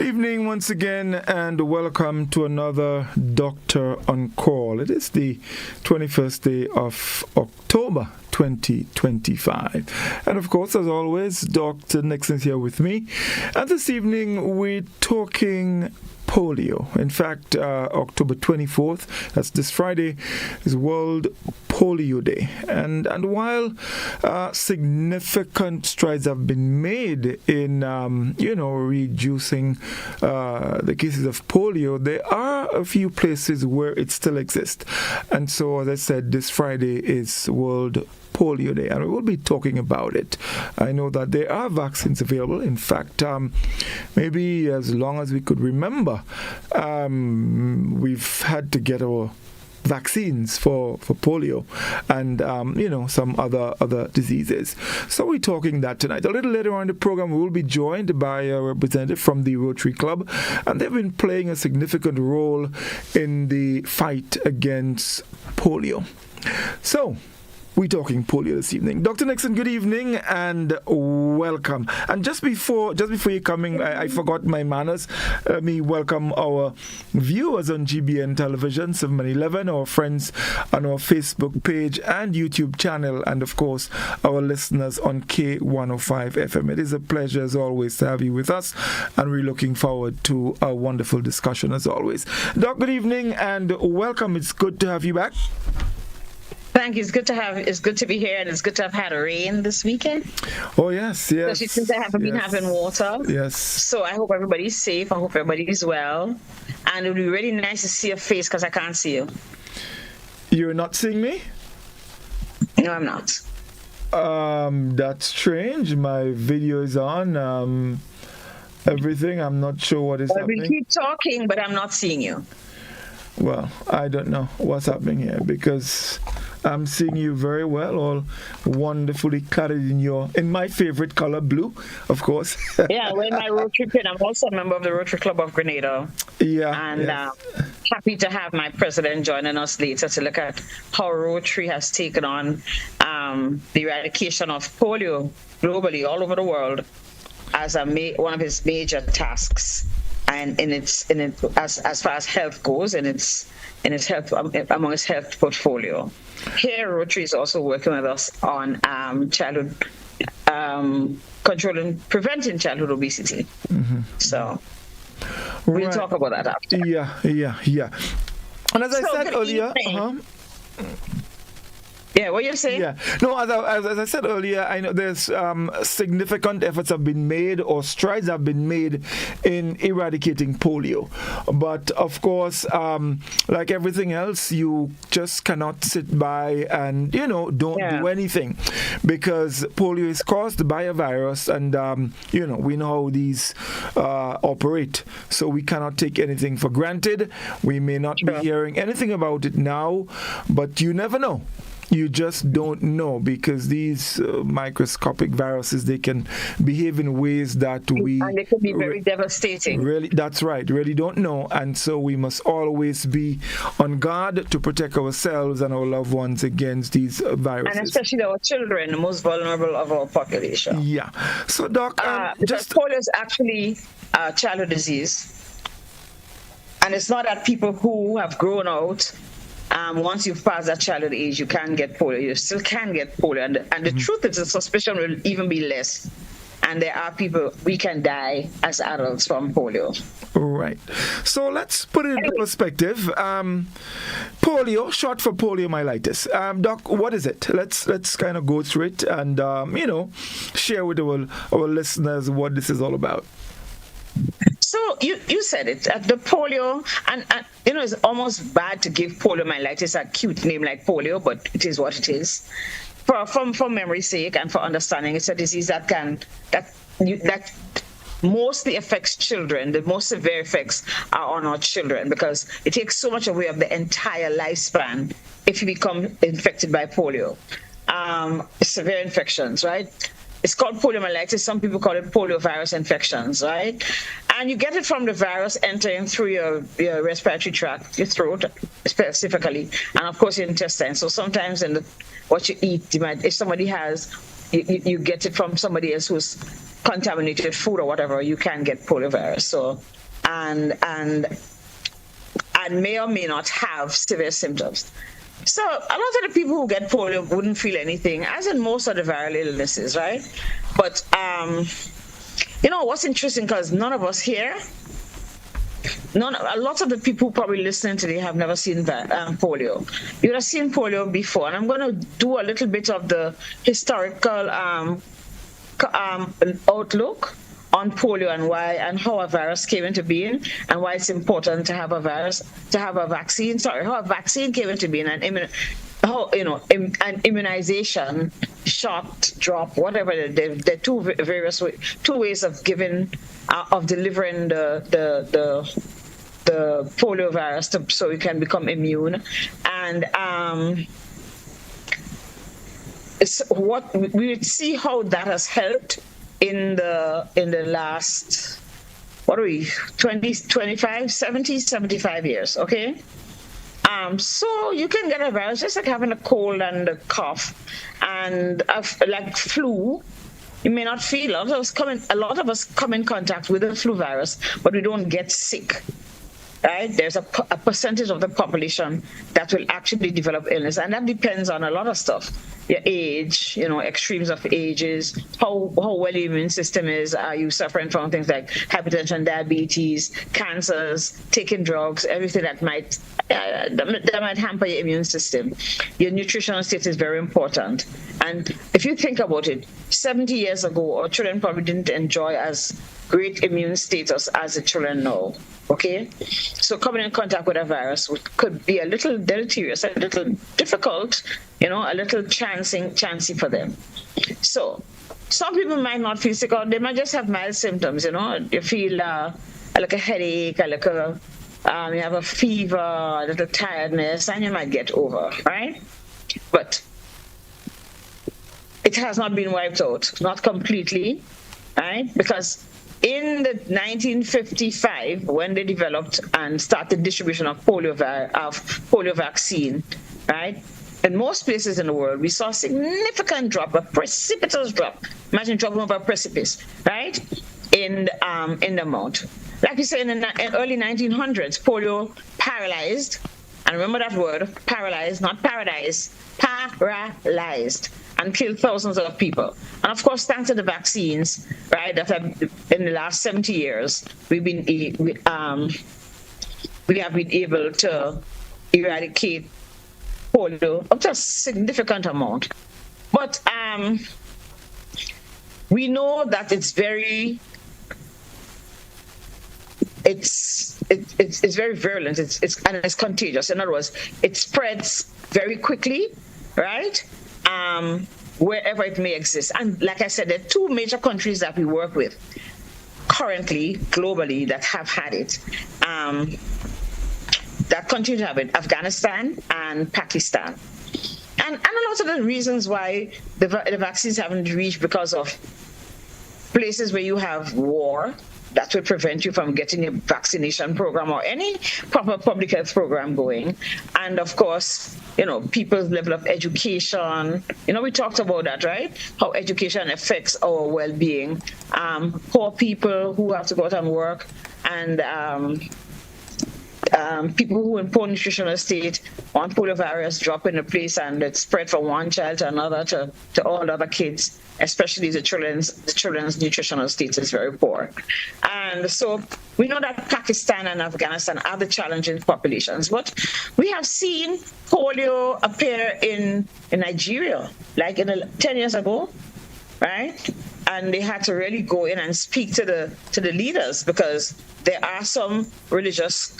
Evening once again, and welcome to another Doctor on Call. It is the 21st day of October 2025. And of course, as always, Dr. Nixon is here with me. And this evening, we're talking polio. In fact, October 24th, that's this Friday, is World Polio Day. And while significant strides have been made in, reducing the cases of polio, there are a few places where it still exists. And so, as I said, this Friday is World Polio Day, and we will be talking about it. I know that there are vaccines available. In fact, maybe as long as we could remember, we've had to get our vaccines for polio and some other diseases. So we're talking that tonight. A little later on in the program, we will be joined by a representative from the Rotary Club, and they've been playing a significant role in the fight against polio. So we're talking polio this evening. Dr. Nixon, good evening and welcome. And just before you coming, I forgot my manners. Let me welcome our viewers on GBN Television 711, our friends on our Facebook page and YouTube channel, and of course our listeners on K105 FM. It is a pleasure as always to have you with us, and we're looking forward to a wonderful discussion as always. Doc, good evening and welcome. It's good to have you back. Thank you. It's good to be here, and it's good to have had rain this weekend. Oh yes. Especially since I haven't been having water. Yes. So I hope everybody's safe. I hope everybody's well, and it would be really nice to see your face because I can't see you. You're not seeing me? No, I'm not. That's strange. My video is on. Everything. I'm not sure what is happening. We keep talking, but I'm not seeing you. Well, I don't know what's happening here because I'm seeing you very well, all wonderfully clad in my favorite color, blue, of course. Yeah, we're in my Rotary pin. I'm also a member of the Rotary Club of Grenada. Yeah. And happy to have my president joining us later to look at how Rotary has taken on the eradication of polio globally, all over the world, as one of his major tasks. And as far as health goes, in its health among its health portfolio, here Rotary is also working with us on childhood preventing childhood obesity. Mm-hmm. So we'll talk about that after. Yeah. And as I said earlier. Yeah, what you're saying? Yeah. No, as I said earlier, I know there's significant efforts have been made or strides have been made in eradicating polio. But of course, like everything else, you just cannot sit by and, don't do anything, because polio is caused by a virus, and, we know how these operate. So we cannot take anything for granted. We may not be hearing anything about it now, but you never know. You just don't know, because these microscopic viruses, they can behave in ways that and they can be very devastating. Really, that's right. Really don't know, and so we must always be on guard to protect ourselves and our loved ones against these viruses, and especially our children, the most vulnerable of our population. Yeah. So, Doc, because polio is actually a childhood disease, and it's not that people who have grown out. Once you've passed that childhood age, you can get polio. You still can get polio. And the truth is, the suspicion will even be less. And there are people, we can die as adults from polio. Right. So let's put it into perspective. Polio, short for poliomyelitis. Doc, what is it? Let's kind of go through it and, share with our listeners what this is all about. So you said it, the polio, and it's almost bad to give poliomyelitis a cute name like polio, but it is what it is. For memory's sake and for understanding, it's a disease that mostly affects children. The most severe effects are on our children, because it takes so much away of the entire lifespan if you become infected by polio. Severe infections, right? It's called poliomyelitis. Some people call it poliovirus infections, right? And you get it from the virus entering through your respiratory tract, your throat specifically, and of course your intestine. So sometimes in what you eat, if somebody has, you get it from somebody else who's contaminated food or whatever, you can get poliovirus. So, and may or may not have severe symptoms. So a lot of the people who get polio wouldn't feel anything, as in most of the viral illnesses, right? But what's interesting, because none of us here, a lot of the people who probably listening today have never seen polio. You would have seen polio before, and I'm going to do a little bit of the historical outlook on polio and why and how a virus came into being and why it's important to have a vaccine. How a vaccine came into being and an immunization shot, drop, whatever. There are two ways of delivering the polio virus so you can become immune. And what we would see how that has helped in the last, 75 years, okay? So you can get a virus just like having a cold and a cough and like flu. You may not feel. A lot of us come in contact with the flu virus, but we don't get sick. Right? There's a percentage of the population that will actually develop illness, and that depends on a lot of stuff. Your age, extremes of ages, how well your immune system is. Are you suffering from things like hypertension, diabetes, cancers, taking drugs, everything that might hamper your immune system. Your nutritional state is very important. And if you think about it, 70 years ago, our children probably didn't enjoy as great immune status as the children now. Okay, so coming in contact with a virus could be a little deleterious, a little difficult, a little chancy for them. So some people might not feel sick, or they might just have mild symptoms. You feel like a headache, you have a fever, a little tiredness, and you might get over, right? But it has not been wiped out, not completely, right? Because in the 1955, when they developed and started distribution of polio vaccine, right? In most places in the world, we saw a significant drop, a precipitous drop. Imagine dropping over a precipice, right? In the amount. Like you say, in the early 1900s, polio paralyzed, and remember that word, paralyzed, not paradise, paralyzed, and killed thousands of people. And of course, thanks to the vaccines, right, that have, in the last 70 years, we have been able to eradicate polio up to a significant amount. But we know that it's very virulent. It's contagious. In other words, it spreads very quickly, right? Wherever it may exist. And like I said, there are two major countries that we work with currently, globally, that have had it. That continue to have it, Afghanistan and Pakistan. And a lot of the reasons why the vaccines haven't reached, because of places where you have war that will prevent you from getting a vaccination program or any proper public health program going. And of course, people's level of education. We talked about that, right? How education affects our well-being. Poor people who have to go out and work, and people who in poor nutritional state, one poliovirus drop in a place and it spread from one child to another to all other kids, especially the children's nutritional state is very poor. And so we know that Pakistan and Afghanistan are the challenging populations, but we have seen polio appear in Nigeria, like 10 years ago, right? And they had to really go in and speak to the leaders, because there are some religious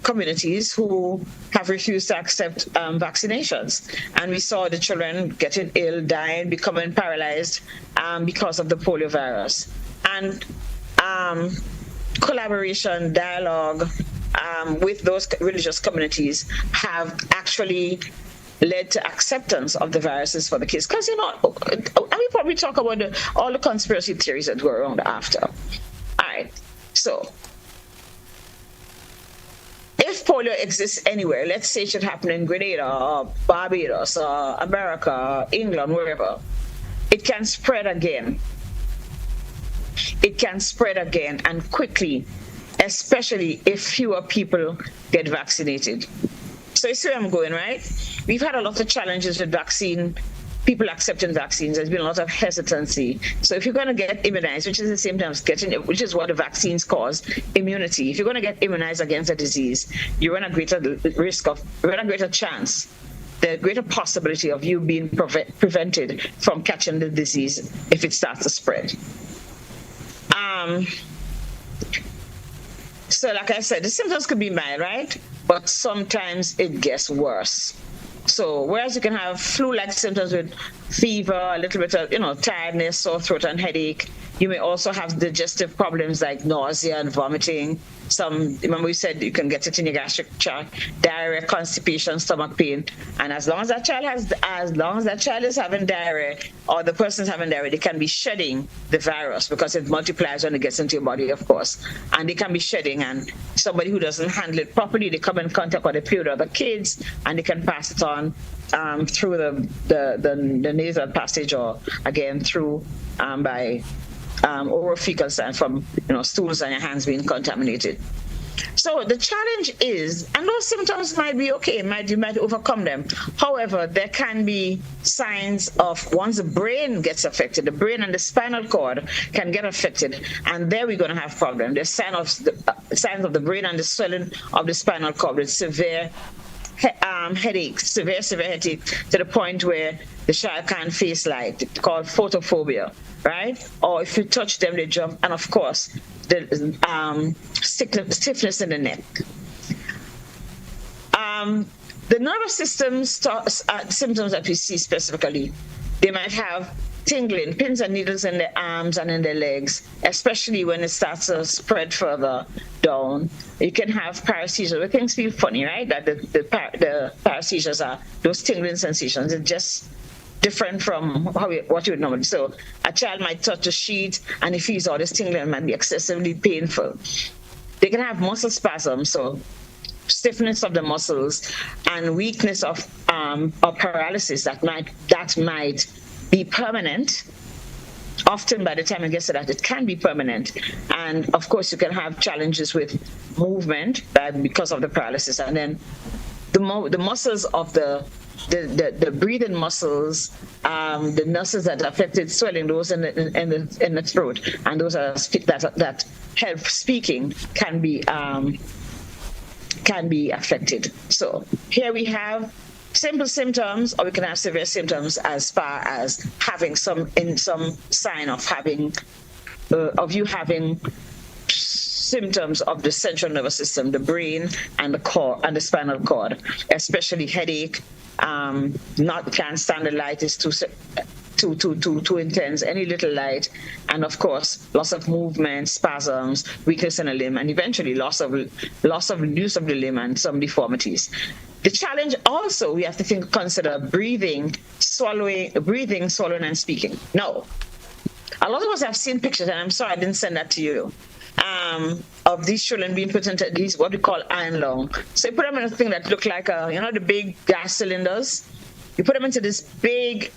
communities who have refused to accept vaccinations. And we saw the children getting ill, dying, becoming paralyzed because of the polio virus. And collaboration, dialogue with those religious communities have actually led to acceptance of the viruses for the kids. Because, and we probably talk about all the conspiracy theories that go around after. All right, so if polio exists anywhere, let's say it should happen in Grenada or Barbados or America, England, wherever, it can spread again. it can spread again and quickly, especially if fewer people get vaccinated. So you see where I'm going, right? We've had a lot of challenges with people accepting vaccines. There's been a lot of hesitancy. So if you're going to get immunized, which is the same time as which is what the vaccines cause, immunity. If you're going to get immunized against a disease, you run a greater chance, the greater possibility of you being prevented from catching the disease if it starts to spread. So like I said, the symptoms could be mild, right? But sometimes it gets worse. So whereas you can have flu-like symptoms with fever, a little bit of, tiredness, sore throat, and headache, you may also have digestive problems like nausea and vomiting. Remember we said you can get it in your gastric tract, diarrhea, constipation, stomach pain. And as long as that child is having diarrhea, or the person's having diarrhea, they can be shedding the virus because it multiplies when it gets into your body, of course. And they can be shedding, and somebody who doesn't handle it properly, they come in contact or they play with other kids, and they can pass it on through the nasal passage, or again through by oral fecal sign from stools and your hands being contaminated. So the challenge is, and those symptoms might be okay, you might overcome them. However, there can be signs of once the brain gets affected, the brain and the spinal cord can get affected, and there we're going to have problems. There's signs of the brain and the swelling of the spinal cord with severe headaches, severe headache, to the point where the child can't face light. It's called photophobia, right? Or if you touch them, they jump, and of course, the stiffness in the neck. The nervous system symptoms that we see specifically, they might have tingling, pins and needles in their arms and in their legs, especially when it starts to spread further down. You can have paresthesia, where things feel funny, right? That the paresthesias are those tingling sensations. It's just different from what you would normally. So a child might touch a sheet and he feels all this tingling and might be excessively painful. They can have muscle spasms, so stiffness of the muscles and weakness of or paralysis that might be permanent. Often by the time it gets to that, it can be permanent. And of course, you can have challenges with movement because of the paralysis. And then the muscles of the breathing muscles, the muscles that are affected, swelling, those in the throat, and those are that help speaking can be affected. So here we have simple symptoms, or we can have severe symptoms as far as having some sign of having symptoms of the central nervous system, the brain and the core and the spinal cord, especially headache. Can't stand the light, is too intense, any little light, and of course loss of movement, spasms, weakness in a limb, and eventually loss of use of the limb and some deformities. The challenge also, we have to consider breathing, swallowing, and speaking. Now, a lot of us have seen pictures, and I'm sorry I didn't send that to you, of these children being put into these what we call iron lung. So you put them in a thing that look like the big gas cylinders. You put them into this big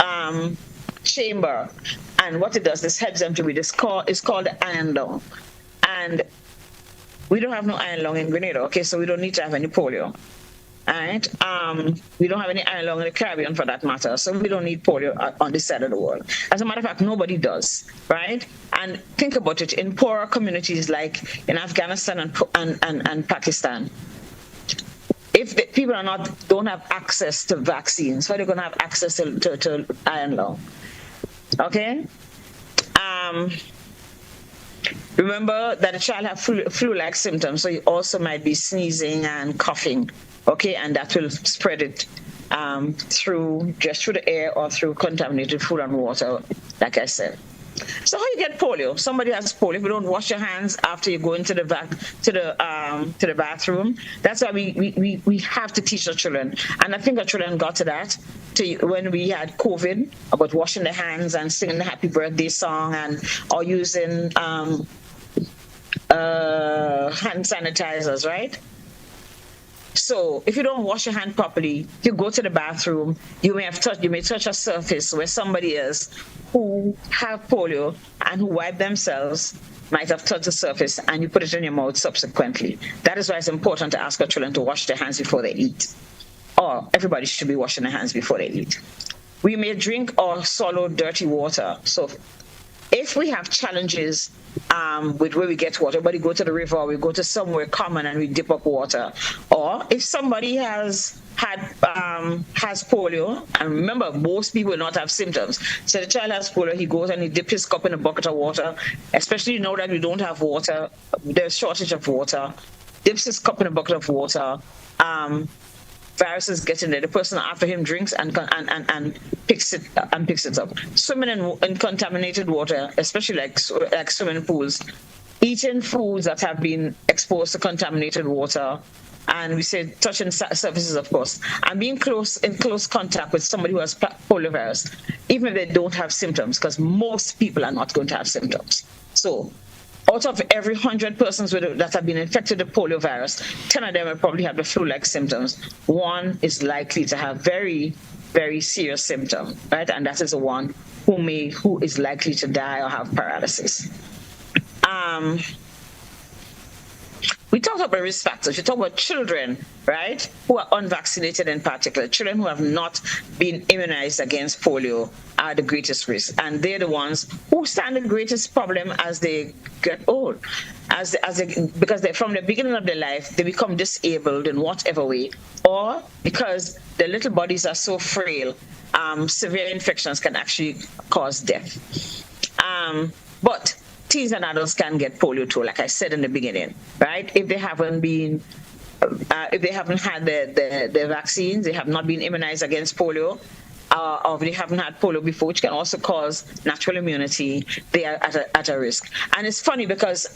chamber, and what it does, this helps them to breathe. It's called the iron lung. And we don't have no iron lung in Grenada, okay, so we don't need to have any polio. All right. We don't have any iron lung in the Caribbean for that matter, so we don't need polio on this side of the world. As a matter of fact, nobody does, right? And think about it, in poorer communities like in Afghanistan and Pakistan, if the people don't have access to vaccines, how are they going to have access to iron lung? Okay. Remember that a child has flu-like symptoms, so you also might be sneezing and coughing. Okay, and that will spread it through the air or through contaminated food and water, like I said. So how you get polio? Somebody has polio. If you don't wash your hands after you go into the bathroom, that's why we have to teach our children. And I think our children got to that when we had COVID, about washing their hands and singing the happy birthday song or using hand sanitizers, right? So if you don't wash your hand properly, you go to the bathroom, you may touch a surface where somebody is who have polio and who wipe themselves might have touched the surface and you put it in your mouth subsequently. That is why it's important to ask our children to wash their hands before they eat. Or everybody should be washing their hands before they eat. We may drink or swallow dirty water. So if we have challenges with where we get water, everybody go to the river or we go to somewhere common and we dip up water. Or if somebody has polio, and remember, most people will not have symptoms. So the child has polio, he goes and he dips his cup in a bucket of water, especially now that we don't have water, there's shortage of water, dips his cup in a bucket of water, viruses get in there. The person after him drinks and picks it up. Swimming in contaminated water, especially like swimming pools, eating foods that have been exposed to contaminated water, and we say touching surfaces, of course, and being in close contact with somebody who has polio virus, even if they don't have symptoms, because most people are not going to have symptoms. So out of every 100 persons that have been infected with polio virus, 10 of them will probably have the flu-like symptoms. One is likely to have very, very serious symptom, right? And that is the one who is likely to die or have paralysis. We talked about risk factors. We talked about children, right, who are unvaccinated in particular. Children who have not been immunized against polio are the greatest risk. And they're the ones who stand the greatest problem as they get old. Because from the beginning of their life, they become disabled in whatever way, or because their little bodies are so frail, severe infections can actually cause death. But teens and adults can get polio too, like I said in the beginning, right? If they haven't had the vaccines, they have not been immunized against polio, or they haven't had polio before, which can also cause natural immunity, they are at a risk. And it's funny because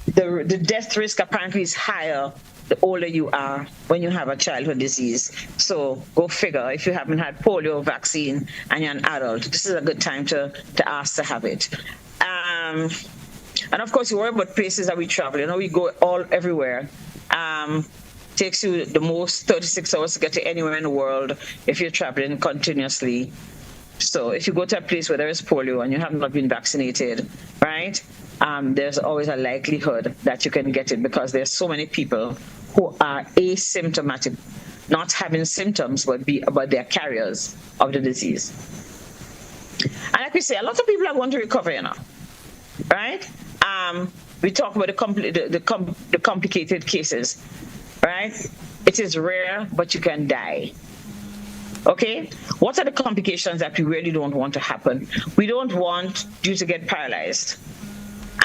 the death risk apparently is higher the older you are when you have a childhood disease. So go figure, if you haven't had polio vaccine and you're an adult, this is a good time to ask to have it. And of course, you worry about places that we travel. You know, we go everywhere. Takes you the most 36 hours to get to anywhere in the world if you're traveling continuously. So if you go to a place where there is polio and you have not been vaccinated, right, there's always a likelihood that you can get it, because there's so many people who are asymptomatic, not having symptoms, but they're carriers of the disease. And like we say, a lot of people are going to recover, you know, right? We talk about the complicated cases, right? It is rare, but you can die. Okay, what are the complications that we really don't want to happen? We don't want you to get paralyzed.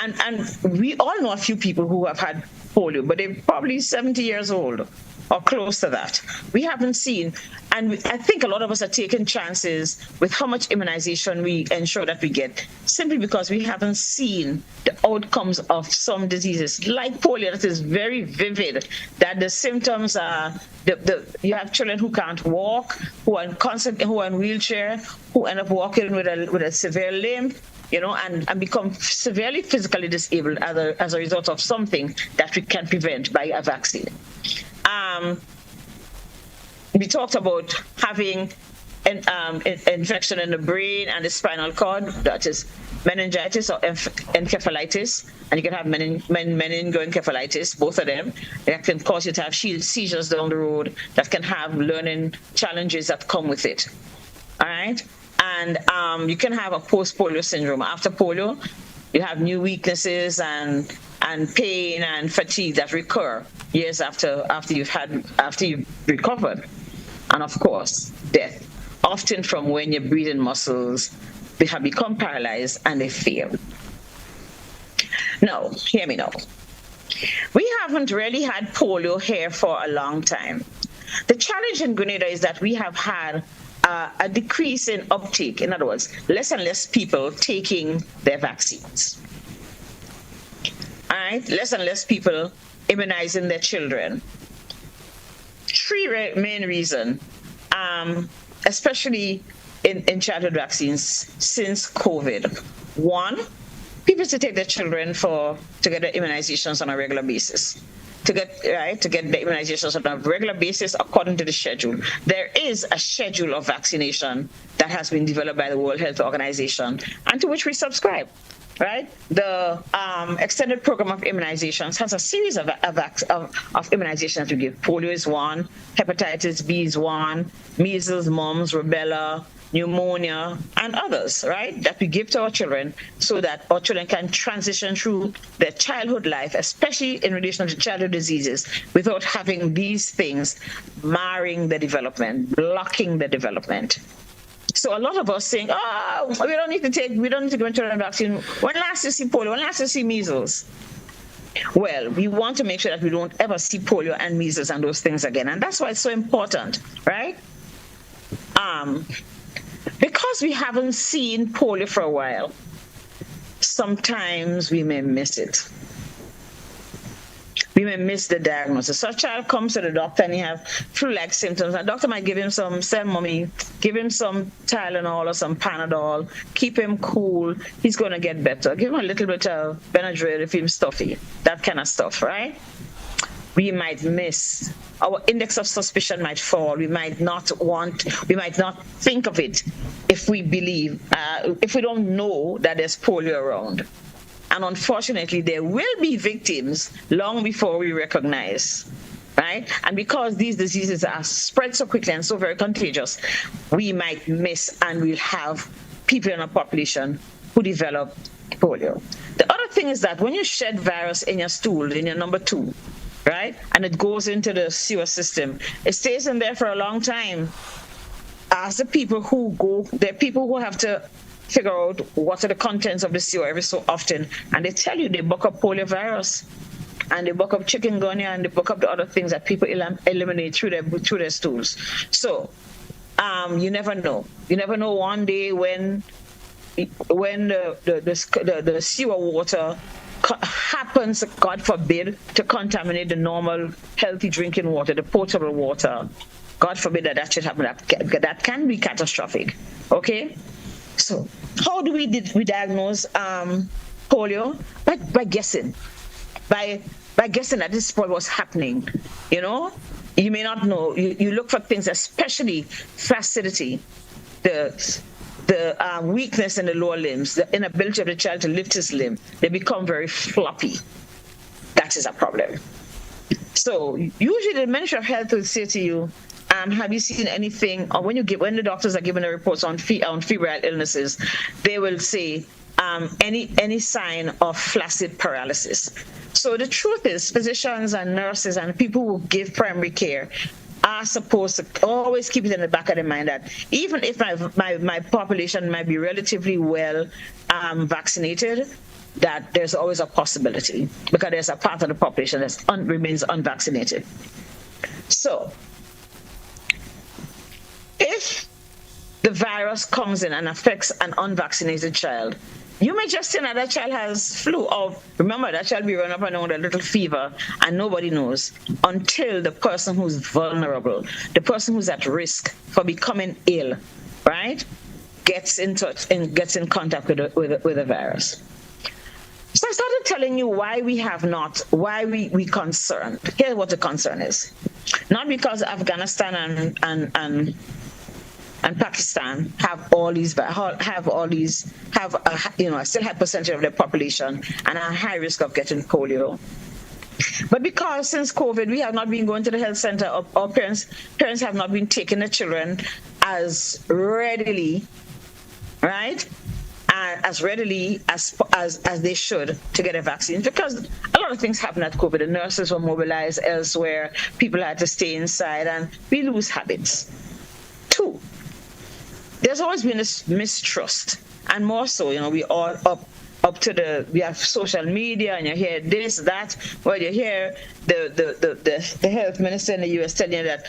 And we all know a few people who have had polio, but they're probably 70 years old or close to that. We haven't seen, and I think a lot of us are taking chances with how much immunization we ensure that we get, simply because we haven't seen the outcomes of some diseases like polio that is very vivid, that the symptoms are, you have children who can't walk, who are in wheelchair, who end up walking with a severe limp, you know, and become severely physically disabled as a result of something that we can prevent by a vaccine. We talked about having an infection in the brain and the spinal cord, that is meningitis or encephalitis, and you can have meningoencephalitis, both of them. That can cause you to have seizures down the road, that can have learning challenges that come with it. All right? And you can have a post-polio syndrome. After polio, you have new weaknesses and pain and fatigue that recur years after you've recovered. And of course, death, often from when your breathing muscles have become paralyzed and they fail. Now, hear me now. We haven't really had polio here for a long time. The challenge in Grenada is that we have had a decrease in uptake. In other words, less and less people taking their vaccines. All right, less and less people immunizing their children. Three main reasons, especially in childhood vaccines since COVID. One, people to take their children to get their immunizations on a regular basis. To get the immunizations on a regular basis according to the schedule. There is a schedule of vaccination that has been developed by the World Health Organization and to which we subscribe, right? The extended program of immunizations has a series of immunizations that we give. Polio is one, hepatitis B is one, measles, mumps, rubella, pneumonia, and others, right, that we give to our children so that our children can transition through their childhood life, especially in relation to childhood diseases, without having these things marring the development, blocking the development. So a lot of us saying, we don't need to give children vaccine. When last you see polio? When last you see measles? Well, we want to make sure that we don't ever see polio and measles and those things again. And that's why it's so important, right? Because we haven't seen polio for a while, sometimes we may miss it. We may miss the diagnosis. So a child comes to the doctor and he has flu-like symptoms. The doctor might give him give him some Tylenol or some Panadol, keep him cool. He's going to get better. Give him a little bit of Benadryl if he's stuffy, that kind of stuff, right? We might miss. Our index of suspicion might fall. We might not think of it if we don't know that there's polio around. And unfortunately, there will be victims long before we recognize, right? And because these diseases are spread so quickly and so very contagious, we might miss, and we'll have people in our population who develop polio. The other thing is that when you shed virus in your stool, in your number 2, right, and it goes into the sewer system, it stays in there for a long time. As the people who have to figure out what are the contents of the sewer every so often, and they tell you they buck up poliovirus, and they buck up chikungunya, and they buck up the other things that people eliminate through their stools. So you never know. You never know one day when the sewer water happens, God forbid, to contaminate the normal, healthy drinking water, the potable water. God forbid that should happen. That can be catastrophic. Okay? So how do we diagnose polio? By guessing. By guessing that this is what's happening. You know? You may not know. You look for things, especially flaccidity, the weakness in the lower limbs, the inability of the child to lift his limb. They become very floppy. That is a problem. So usually the Ministry of Health will say to you, have you seen anything, or when the doctors are giving the reports on febrile illnesses, they will say any sign of flaccid paralysis. So the truth is, physicians and nurses and people who give primary care are supposed to always keep it in the back of their mind that even if my population might be relatively well vaccinated, that there's always a possibility, because there's a part of the population that remains unvaccinated. So if the virus comes in and affects an unvaccinated child, you may just say that child has flu, or remember that child be running up and down with a little fever and nobody knows until the person who's vulnerable, the person who's at risk for becoming ill, right, gets in touch and gets in contact with the virus. So I started telling you why we concerned. Here's what the concern is. Not because Afghanistan and Pakistan have a still high percentage of their population and are high risk of getting polio, but because since COVID we have not been going to the health center. Our parents have not been taking the children as readily, right, as readily as they should to get a vaccine, because a lot of things happen at COVID. The nurses were mobilized elsewhere, people had to stay inside, and we lose habits. 2, there's always been this mistrust, and more so, we all we have social media, and you hear this, that. Well, you hear the health minister in the US telling you that,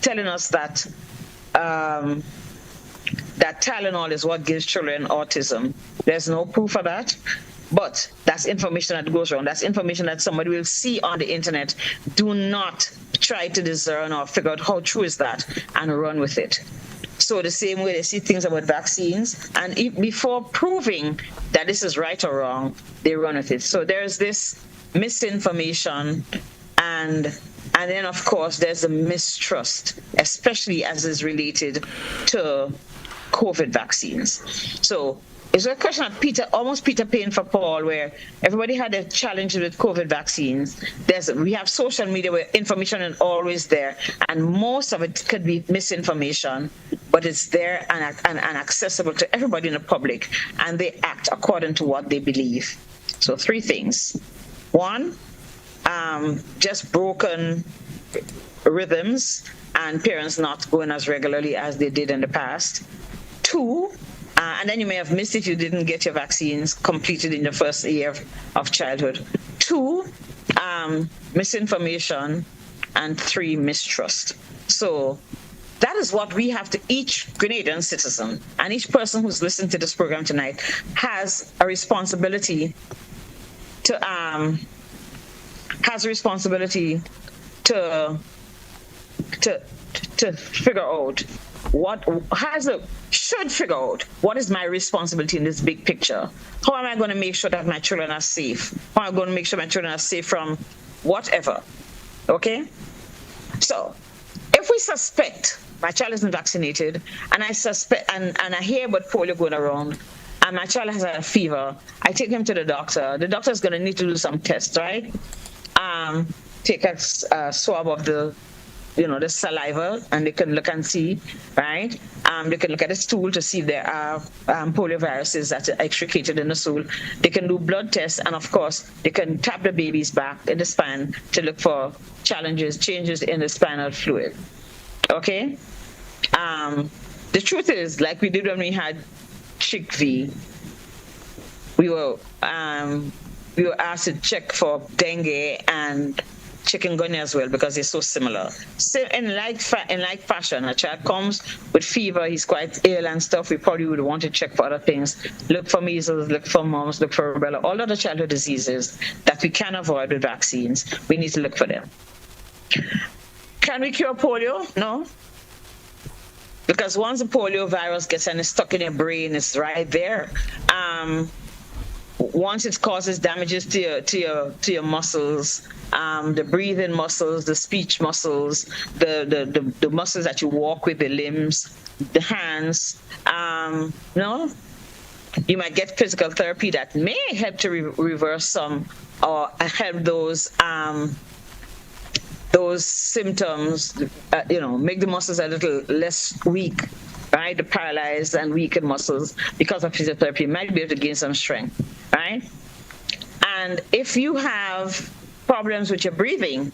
telling us that that Tylenol is what gives children autism. There's no proof of that, but that's information that goes around. That's information that somebody will see on the internet. Do not try to discern or figure out how true is that and run with it. So the same way they see things about vaccines, and before proving that this is right or wrong, they run with it. So there's this misinformation, and then of course there's the mistrust, especially as is related to COVID vaccines. So It's a question of almost Peter Pan for Paul, where everybody had a challenge with COVID vaccines. We have social media where information is always there, and most of it could be misinformation, but it's there and accessible to everybody in the public, and they act according to what they believe. So 3 things. 1, just broken rhythms and parents not going as regularly as they did in the past. 2, and then you may have missed it, you didn't get your vaccines completed in the first year of childhood. 2, misinformation, and 3, mistrust. So that is what we have to, each Grenadian citizen and each person who's listening to this program tonight has a responsibility to figure out should figure out what is my responsibility in this big picture. How am I going to make sure that my children are safe? How am I going to make sure my children are safe from whatever? Okay? So, if we suspect my child isn't vaccinated, and I suspect, and I hear about polio going around, and my child has a fever, I take him to the doctor. The doctor is going to need to do some tests, right? Take a swab of the saliva, and they can look and see, right? They can look at the stool to see if there are polio viruses that are extricated in the stool. They can do blood tests, and of course, they can tap the baby's back in the spine to look for changes in the spinal fluid. Okay? The truth is, like we did when we had chickpea, we were asked to check for dengue and chikungunya as well, because they're so similar. So in like fashion, a child comes with fever, he's quite ill and stuff, we probably would want to check for other things. Look for measles, look for mumps, look for rubella, all other childhood diseases that we can avoid with vaccines. We need to look for them. Can we cure polio? No. Because once the polio virus gets and it's stuck in your brain, it's right there. Once it causes damages to your muscles, the breathing muscles, the speech muscles, the muscles that you walk with, the limbs, the hands, you might get physical therapy that may help to reverse some or help those symptoms, make the muscles a little less weak, right? The paralyzed and weakened muscles because of physiotherapy, you might be able to gain some strength, right? And if you have problems with your breathing,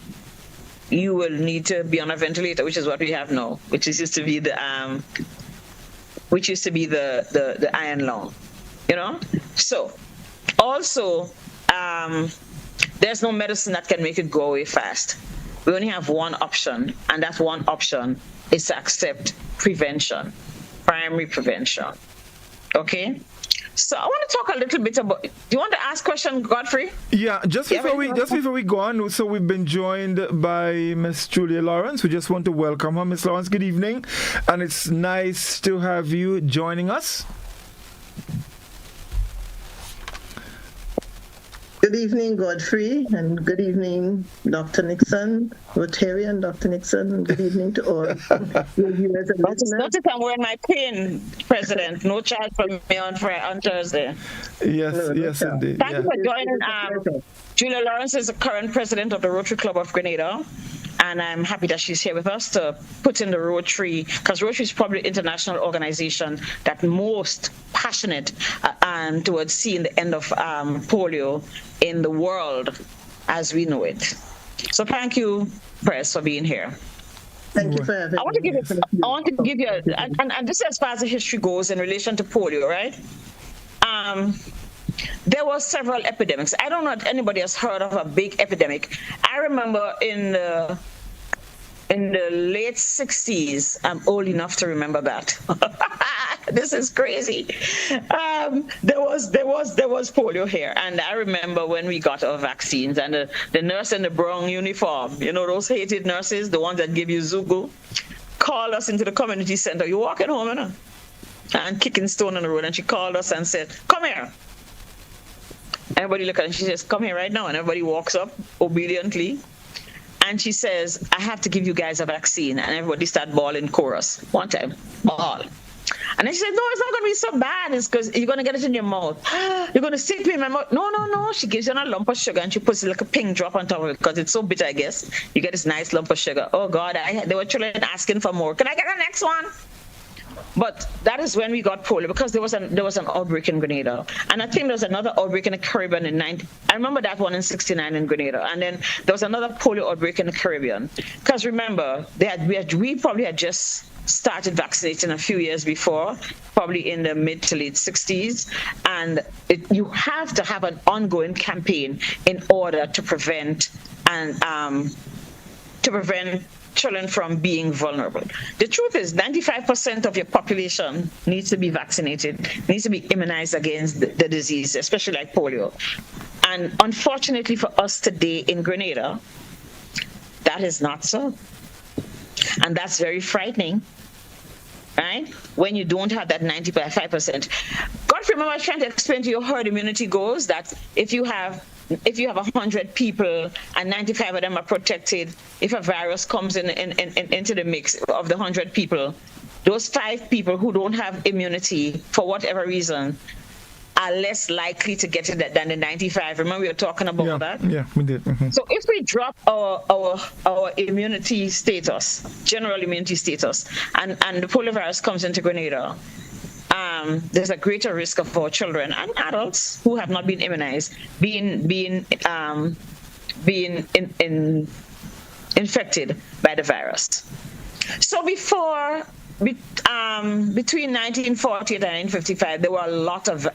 you will need to be on a ventilator, which is what we have now, which used to be the iron lung, So, also, there's no medicine that can make it go away fast. We only have one option, and that one option is to accept prevention, primary prevention. Okay? So I want to talk a little bit about. Do you want to ask question, Godfrey? Yeah, just before we go on, so we've been joined by Miss Julia Lawrence. We just want to welcome her. Miss Lawrence, good evening, and it's nice to have you joining us. Good evening, Godfrey, and good evening, Dr. Nixon, Rotarian Dr. Nixon. Good evening to all your viewers and listeners. Notice I'm wearing my pin, President. No charge for me on Thursday. Yes, indeed. Thank you for joining. Julia Lawrence is the current president of the Rotary Club of Grenada, and I'm happy that she's here with us to put in the Rotary, because Rotary is probably the international organization that most passionate towards seeing the end of polio in the world as we know it. So thank you, Press, for being here. Thank you for having me. I want to give you, and this is as far as the history goes in relation to polio, right? There were several epidemics. I don't know if anybody has heard of a big epidemic. I remember in the late 60s, I'm old enough to remember that. This is crazy. There was polio here, and I remember when we got our vaccines, and the nurse in the brown uniform, those hated nurses, the ones that give you Zugu, called us into the community center. You're walking home, and kicking stone on the road, and she called us and said, "Come here." Everybody looked at her and she says, "Come here right now," and everybody walks up obediently. And she says, "I have to give you guys a vaccine." And everybody started bawling chorus. One time, bawl. And then she said, no, it's not going to be so bad. It's because you're going to get it in your mouth. You're going to stick me in my mouth. No, no, no. She gives you a lump of sugar and she puts like a pink drop on top of it because it's so bitter, I guess. You get this nice lump of sugar. Oh, God, there were children asking for more. Can I get the next one? But that is when we got polio, because there was an outbreak in Grenada, and I think there was another outbreak in the Caribbean in I remember that one in '69 in Grenada, and then there was another polio outbreak in the Caribbean. Because remember, we probably had just started vaccinating a few years before, probably in the mid to late '60s, and you have to have an ongoing campaign in order to prevent children from being vulnerable. The truth is 95% of your population needs to be vaccinated, needs to be immunized against the disease, especially like polio. And unfortunately for us today in Grenada, that is not so. And that's very frightening, right? When you don't have that 95%. Godfrey, remember I was trying to explain to you how herd immunity goes, that if you have 100 people and 95 of them are protected, if a virus comes into the mix of the 100 people, those 5 people who don't have immunity for whatever reason are less likely to get it than the 95. Remember we were talking about that? Yeah, we did. Mm-hmm. So if we drop our immunity status, general immunity status, and the polio virus comes into Grenada, there's a greater risk of our children and adults who have not been immunized being infected by the virus. So between 1940 and 1955, there were a lot of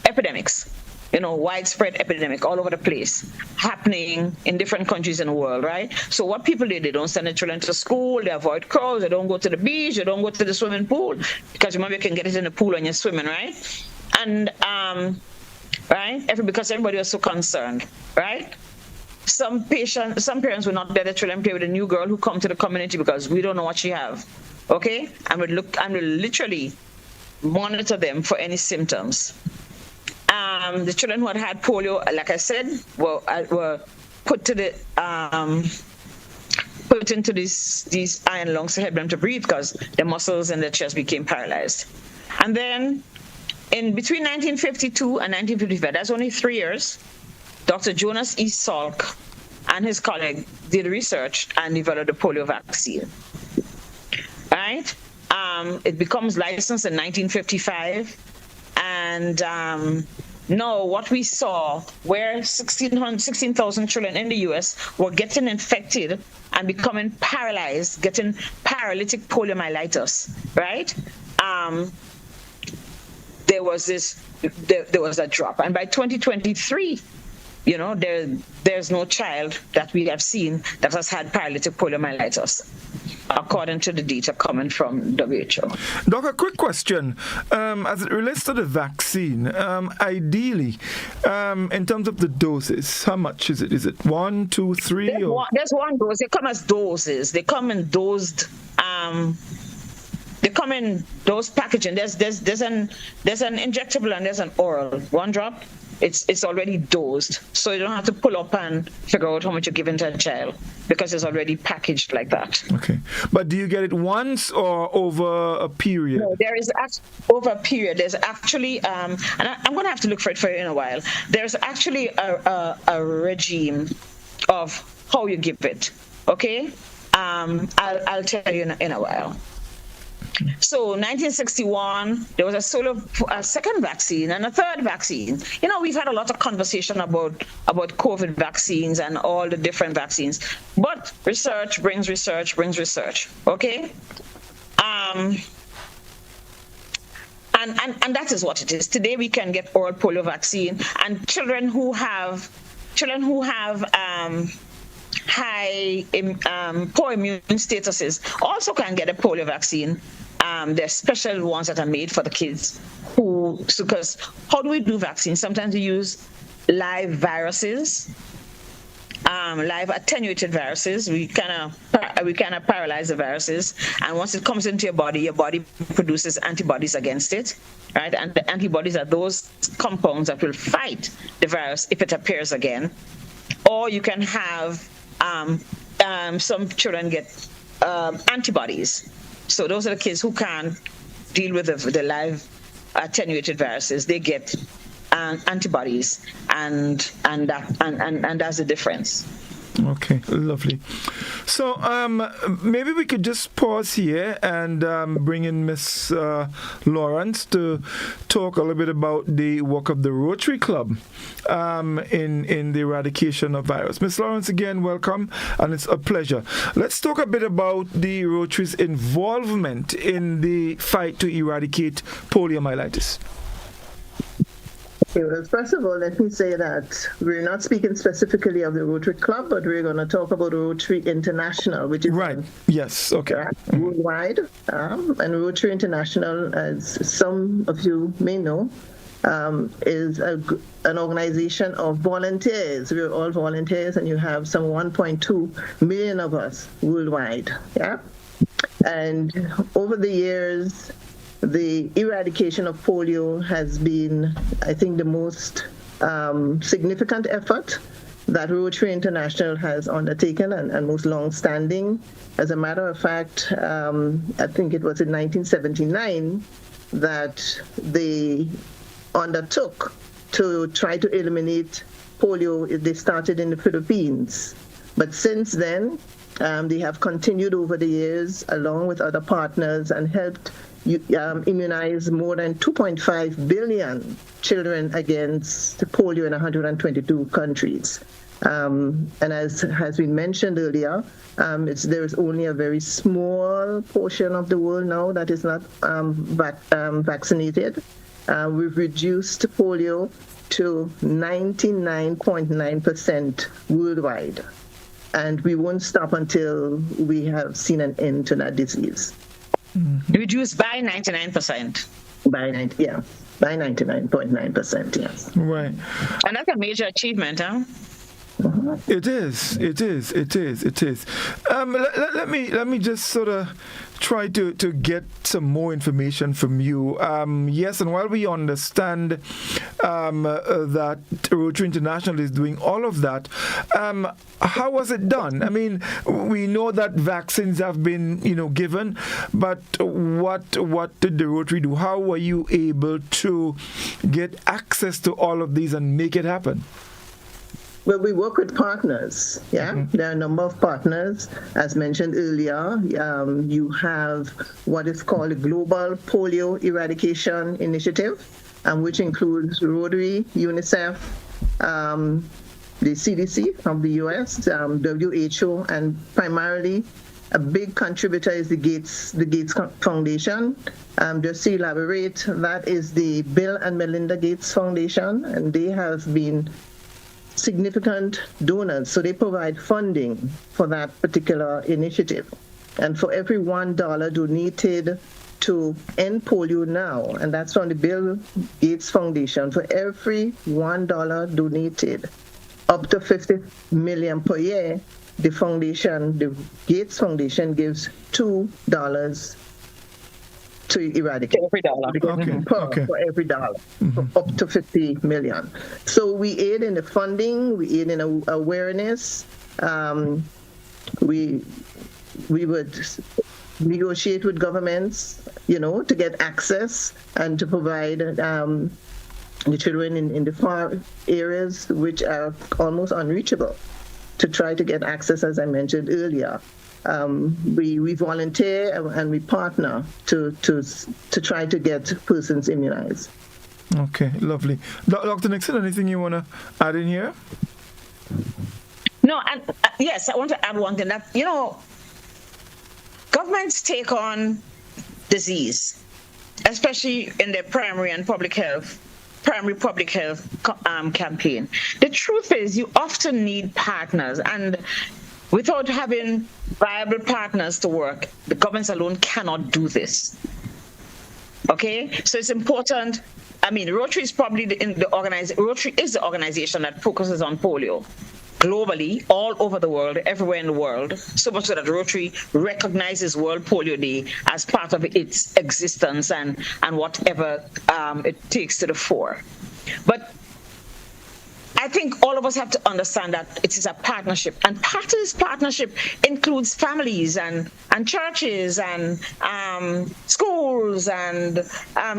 epidemics. Widespread epidemic all over the place, happening in different countries in the world, right? So what people do, they don't send their children to school, they avoid crowds, they don't go to the beach, they don't go to the swimming pool, because remember you can get it in the pool when you're swimming, right? And, because everybody was so concerned, right? Some parents will not let their children play with a new girl who come to the community because we don't know what she have, okay? And we'll literally monitor them for any symptoms. The children who had polio, like I said, were put into these iron lungs to help them to breathe because their muscles in their chest became paralyzed. And then in between 1952 and 1955, that's only 3 years, Dr. Jonas E. Salk and his colleague did research and developed the polio vaccine. Right? It becomes licensed in 1955. And no, what we saw, where 16,000 children in the U.S. were getting infected and becoming paralyzed, getting paralytic poliomyelitis, right? There was a drop. And by 2023, there's no child that we have seen that has had paralytic poliomyelitis, according to the data coming from WHO. Doc, a quick question. As it relates to the vaccine, ideally, in terms of the doses, how much is it? Is it 1, 2, 3? There's one dose. They come as doses. They come in dosed. They come in dose packaging. There's an injectable and there's an oral. One drop. It's already dosed, so you don't have to pull up and figure out how much you're giving to a child because it's already packaged like that. Okay, but do you get it once or over a period? No, there is over a period. There's actually, and I'm going to have to look for it in a while. There's actually a regime of how you give it. Okay, I'll tell you in a while. So 1961, there was a second vaccine and a third vaccine. We've had a lot of conversation about COVID vaccines and all the different vaccines, but research brings research, okay? And that is what it is. Today we can get oral polio vaccine, and children who have high poor immune statuses also can get a polio vaccine. There's special ones that are made for the kids because how do we do vaccines? Sometimes we use live viruses, live attenuated viruses. We kind of paralyze the viruses, and once it comes into your body produces antibodies against it, right? And the antibodies are those compounds that will fight the virus if it appears again. Or you can have some children get antibodies. So those are the kids who can't deal with the live attenuated viruses. They get antibodies, and that's the difference. Okay, lovely. So maybe we could just pause here and bring in Miss Lawrence to talk a little bit about the work of the Rotary Club in the eradication of virus. Miss Lawrence, again, welcome, and it's a pleasure. Let's talk a bit about the Rotary's involvement in the fight to eradicate poliomyelitis. Okay, well, first of all, let me say that we're not speaking specifically of the Rotary Club, but we're going to talk about Rotary International, which is right. Yes. Okay. Worldwide. And Rotary International, as some of you may know, is an organization of volunteers. We're all volunteers, and you have some 1.2 million of us worldwide. Yeah. And over the years, the eradication of polio has been, I think, the most significant effort that Rotary International has undertaken and most long-standing. As a matter of fact, I think it was in 1979 that they undertook to try to eliminate polio. They started in the Philippines. But since then, they have continued over the years, along with other partners, and helped immunize more than 2.5 billion children against polio in 122 countries. And as has been mentioned earlier, there is only a very small portion of the world now that is not vaccinated. We've reduced polio to 99.9% worldwide. And we won't stop until we have seen an end to that disease. Mm-hmm. Reduced by 99%. By 99.9%, yes. Right. And that's a major achievement, huh? It is. Let me just sort of try to get some more information from you. Yes, and while we understand that Rotary International is doing all of that, how was it done? I mean, we know that vaccines have been, given, but what did the Rotary do? How were you able to get access to all of these and make it happen? Well, we work with partners, yeah? Mm-hmm. There are a number of partners. As mentioned earlier, you have what is called a Global Polio Eradication Initiative, which includes Rotary, UNICEF, the CDC from the US, WHO, and primarily a big contributor is the Gates Foundation. Just to elaborate, that is the Bill and Melinda Gates Foundation, and they have been significant donors, so they provide funding for that particular initiative. And for every $1 donated to end polio now, and that's from the Bill Gates Foundation, for every $1 donated, up to $50 million per year, the Gates Foundation gives $2 to eradicate. Every dollar. For every dollar, up to 50 million. So we aid in the funding, we aid in awareness. We would negotiate with governments, to get access and to provide the children in the far areas which are almost unreachable, to try to get access, as I mentioned earlier. We volunteer and we partner to try to get persons immunized. Okay, lovely. Dr. Nixon, anything you want to add in here? No, yes, I want to add one thing. That governments take on disease, especially in their primary public health campaign. The truth is, you often need partners, and without having viable partners to work, the governments alone cannot do this. Okay? So it's important. Rotary is probably Rotary is the organization that focuses on polio globally, all over the world, everywhere in the world, so much so that Rotary recognizes World Polio Day as part of its existence and whatever it takes to the fore. But I think all of us have to understand that it is a partnership, and part of this partnership includes families and churches and schools and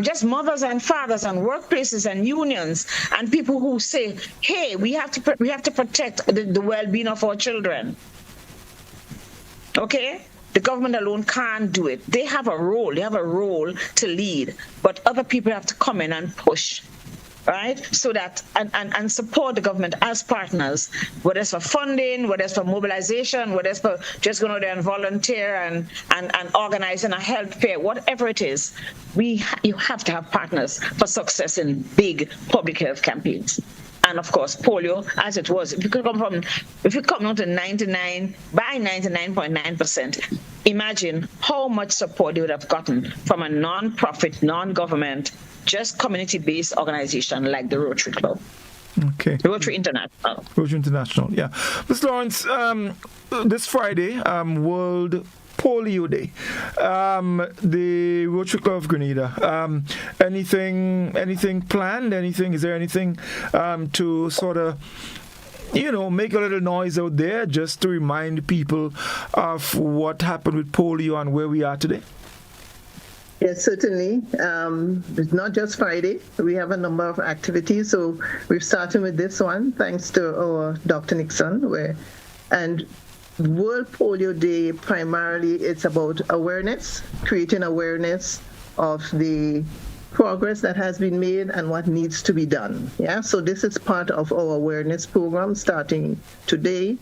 just mothers and fathers and workplaces and unions and people who say, "Hey, we have to protect the well-being of our children." Okay. The government alone can't do it. They have a role. They have a role to lead, but other people have to come in and push, right? So that and support the government as partners, whether it's for funding, whether it's for mobilization, whether it's for just going out there and volunteer and organizing a health fair, whatever it is. You have to have partners for success in big public health campaigns. And of course, polio, as it was, if you come down to 99.9%, imagine how much support they would have gotten from a non-profit, non-government, just community-based organization like the Rotary Club. Okay. Rotary International. Rotary International, yeah. Ms. Lawrence, this Friday, World Polio Day. The Rotary Club of Grenada. Anything planned? Is there anything to sort of, make a little noise out there just to remind people of what happened with polio and where we are today? Yes, certainly. It's not just Friday. We have a number of activities. So we're starting with this one, thanks to our Dr. Nixon, and World Polio Day, primarily, it's about awareness, creating awareness of the progress that has been made and what needs to be done. Yeah, so this is part of our awareness program starting today.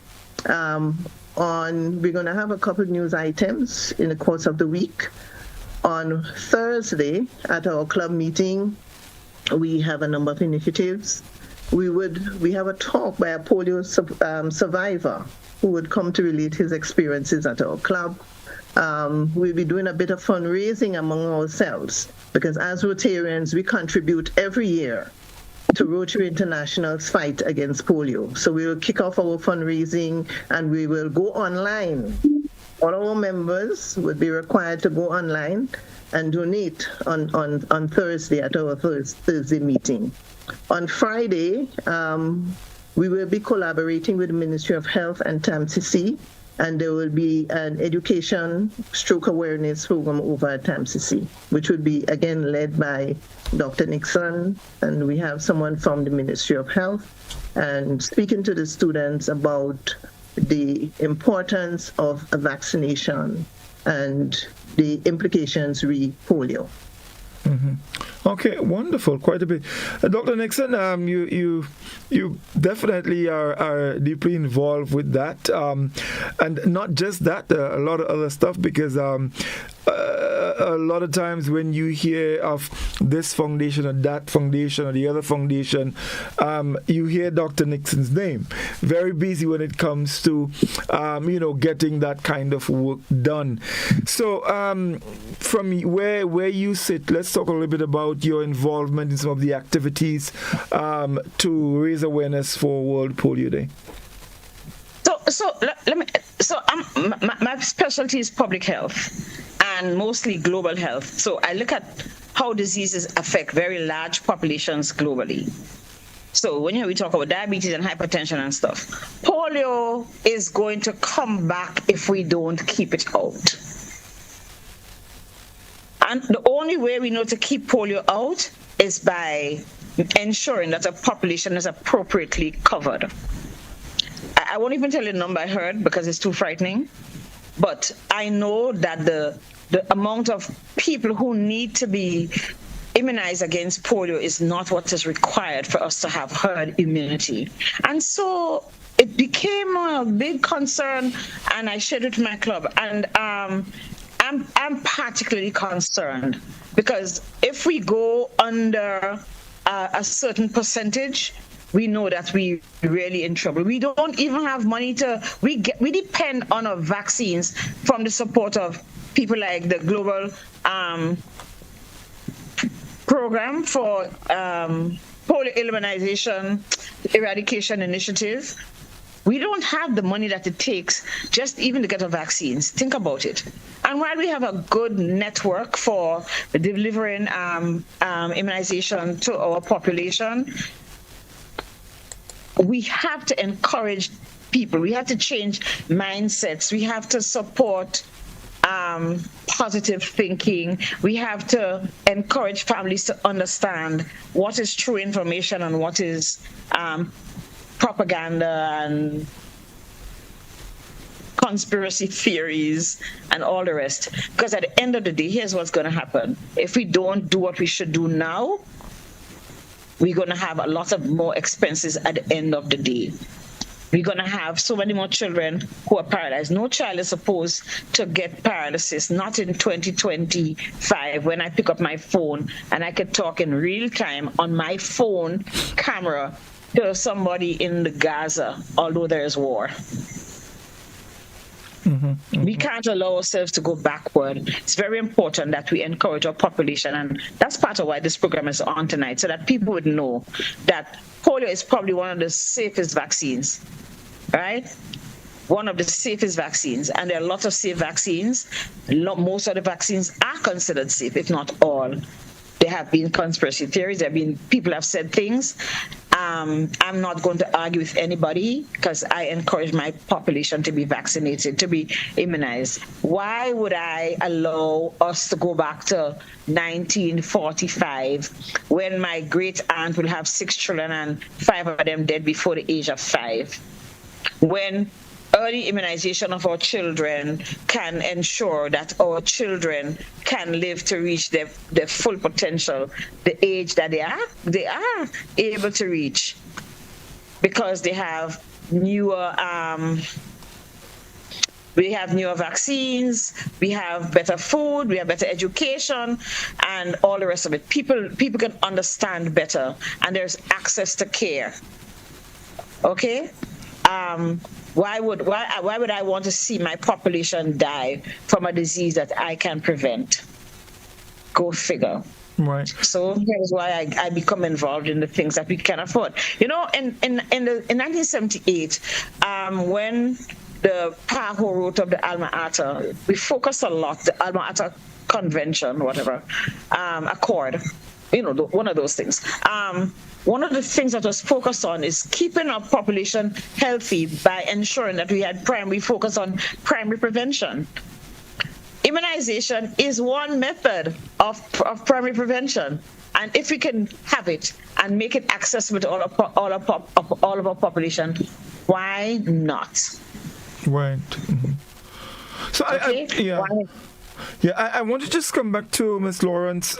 We're going to have a couple of news items in the course of the week. On Thursday, at our club meeting, we have a number of initiatives. We have a talk by a polio survivor who would come to relate his experiences at our club. We'll be doing a bit of fundraising among ourselves because as Rotarians, we contribute every year to Rotary International's fight against polio. So we will kick off our fundraising and we will go online. All our members would be required to go online and donate on Thursday at our Thursday meeting. On Friday, we will be collaborating with the Ministry of Health and TAMCC, and there will be an education stroke awareness program over at TAMCC, which will be, again, led by Dr. Nixon, and we have someone from the Ministry of Health, and speaking to the students about the importance of a vaccination and the implications re polio. Mm-hmm. Okay, wonderful. Quite a bit. Dr. Nixon, you definitely are deeply involved with that, and not just that, a lot of other stuff, because a lot of times when you hear of this foundation or that foundation or the other foundation, you hear Dr. Nixon's name. Very busy when it comes to getting that kind of work done. So from where you sit, let's talk a little bit about your involvement in some of the activities to raise awareness for World Polio Day. My specialty is public health and mostly global health. So I look at how diseases affect very large populations globally. So when we talk about diabetes and hypertension and stuff, polio is going to come back if we don't keep it out. And the only way we know to keep polio out is by ensuring that a population is appropriately covered. I won't even tell you the number I heard because it's too frightening, but I know that the amount of people who need to be immunized against polio is not what is required for us to have herd immunity. And so it became a big concern, and I shared it with my club. And I'm particularly concerned because if we go under a certain percentage, we know that we're really in trouble. We don't even have money we depend on our vaccines from the support of people like the Global Program for Polio Elimination Eradication Initiative. We don't have the money that it takes just even to get our vaccines. Think about it. And while we have a good network for delivering immunization to our population, we have to encourage people. We have to change mindsets. We have to support positive thinking. We have to encourage families to understand what is true information and what is propaganda and conspiracy theories and all the rest. Because at the end of the day, here's what's going to happen. If we don't do what we should do now, we're going to have a lot of more expenses at the end of the day. We're going to have so many more children who are paralyzed. No child is supposed to get paralysis, not in 2025 when I pick up my phone and I can talk in real time on my phone camera to somebody in the Gaza, although there is war. We can't allow ourselves to go backward. It's very important that we encourage our population, and that's part of why this program is on tonight, so that people would know that polio is probably one of the safest vaccines, right? One of the safest vaccines, and there are lots of safe vaccines. Most of the vaccines are considered safe, if not all. There have been conspiracy theories. There have been people have said things. I'm not going to argue with anybody because I encourage my population to be vaccinated, to be immunized. Why would I allow us to go back to 1945 when my great aunt will have 6 children and 5 of them dead before the age of 5? When early immunization of our children can ensure that our children can live to reach their full potential, the age that they are able to reach, because they have newer vaccines, we have better food, we have better education, and all the rest of it. People can understand better, and there's access to care. Okay? Why would I want to see my population die from a disease that I can prevent? Go figure. Right. So here's why I become involved in the things that we can afford. You know, in 1978, when the PAHO wrote of the Alma Ata, we focused a lot, the Alma Ata Convention, whatever, Accord, you know, one of those things. One of the things that was focused on is keeping our population healthy by ensuring that we focus on primary prevention. Immunization is one method of primary prevention. And if we can have it and make it accessible to all of our population, why not? Right. Mm-hmm. So okay? I want to just come back to Ms. Lawrence.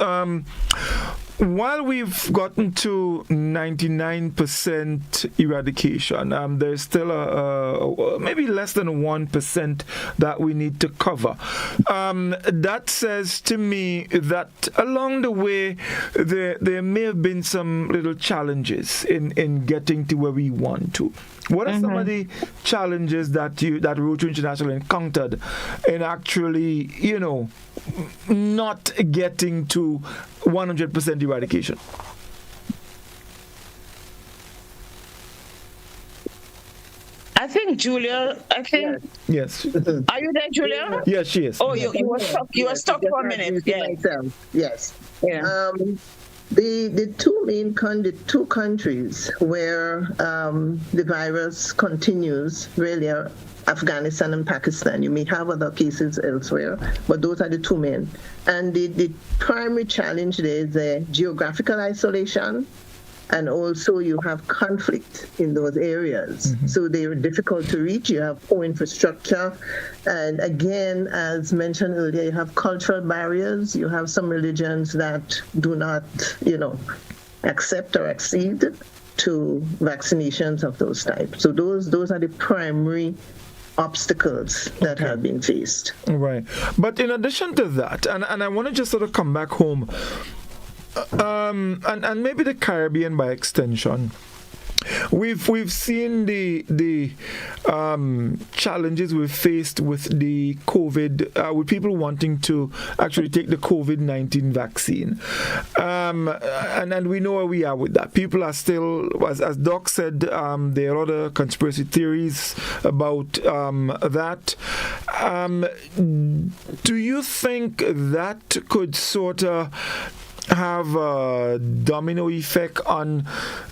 While we've gotten to 99% eradication, there's still maybe less than 1% that we need to cover. That says to me that along the way, there may have been some little challenges in getting to where we want to. What are some of the challenges that Rotary International encountered in actually, you know, not getting to 100% eradication? I think Julia. Yes. Are you there, Julia? Yes, she is. Oh, you were stuck. You were stuck for a minute. Yeah. Yes. Yeah. The two countries where the virus continues really are Afghanistan and Pakistan. You may have other cases elsewhere, but those are the two main. And the primary challenge there is the geographical isolation, and also you have conflict in those areas. Mm-hmm. So they are difficult to reach. You have poor infrastructure. And again, as mentioned earlier, you have cultural barriers. You have some religions that do not, accept or accede to vaccinations of those types. So those are the primary obstacles that have been faced. Right. But in addition to that, and I want to just sort of come back home, and maybe the Caribbean by extension. We've seen the challenges we've faced with the COVID, with people wanting to actually take the COVID-19 vaccine, and we know where we are with that. People are still, as Doc said, there are other conspiracy theories about that. Do you think that could sort of have a domino effect on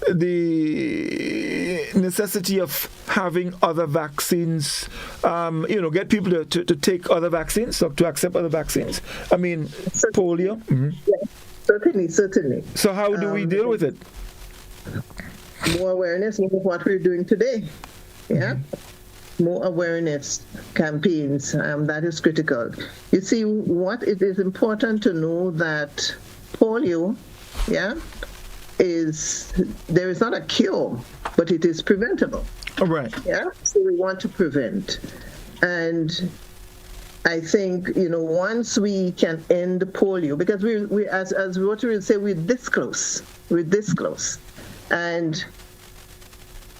the necessity of having other vaccines, get people to take other vaccines, to accept other vaccines? I mean, polio? Mm-hmm. Yes, certainly. So how do we deal with it? More awareness of what we're doing today. Yeah. Mm-hmm. More awareness campaigns, that is critical. You see, what it is important to know that polio, there is not a cure, but it is preventable. All right. Yeah. So we want to prevent. And I think, once we can end polio, because we as Rotary would say, we're this close. And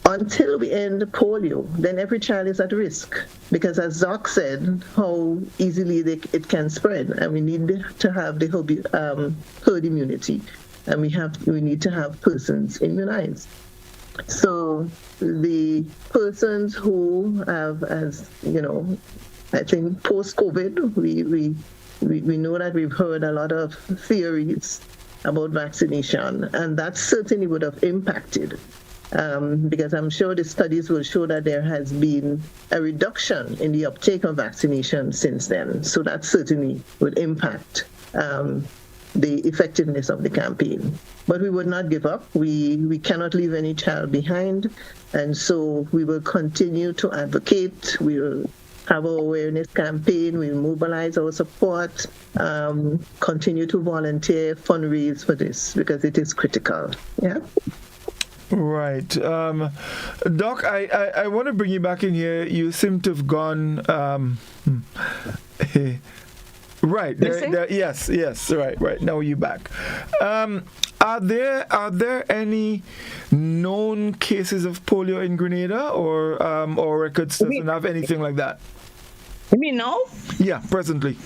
until we end polio, then every child is at risk. Because as Doc said, how easily it can spread. And we need to have the herd immunity. And we need to have persons immunized. So the persons who have, as I think post-COVID, we know that we've heard a lot of theories about vaccination, and that certainly would have impacted, because I'm sure the studies will show that there has been a reduction in the uptake of vaccination since then. So that certainly would impact the effectiveness of the campaign. But we would not give up. We cannot leave any child behind, and so we will continue to advocate. We will have our awareness campaign, we mobilize our support, continue to volunteer, fundraise for this, because it is critical. Yeah. Right. Doc, I want to bring you back in here. You seem to have gone... Right. Yes. Right. Now you're back. Are there any known cases of polio in Grenada, or records doesn't have anything like that? You mean no? Yeah, presently.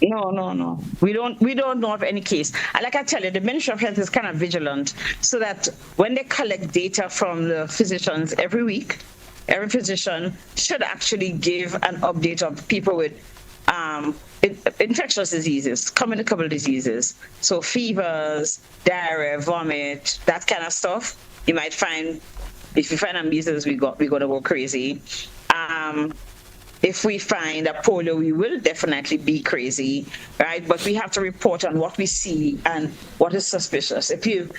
No. We don't know of any case. And like I tell you, the Ministry of Health is kind of vigilant, so that when they collect data from the physicians every week, every physician should actually give an update of people with infectious diseases, communicable diseases. So fevers, diarrhea, vomit, that kind of stuff. You might find, if you find measles, we're going to go crazy. If we find a polio, we will definitely be crazy, right? But we have to report on what we see and what is suspicious. If you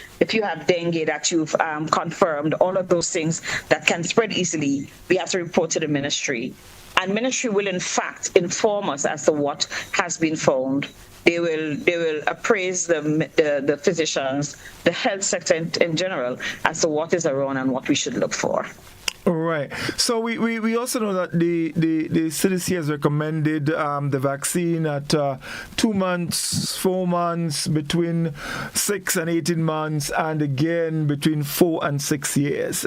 have dengue that you've confirmed, all of those things that can spread easily, we have to report to the ministry. And ministry will in fact inform us as to what has been found. They will appraise the physicians, the health sector in general, as to what is around and what we should look for. Right. So we also know that the CDC has recommended the vaccine at 2 months, 4 months, between 6 and 18 months, and again between 4 and 6 years.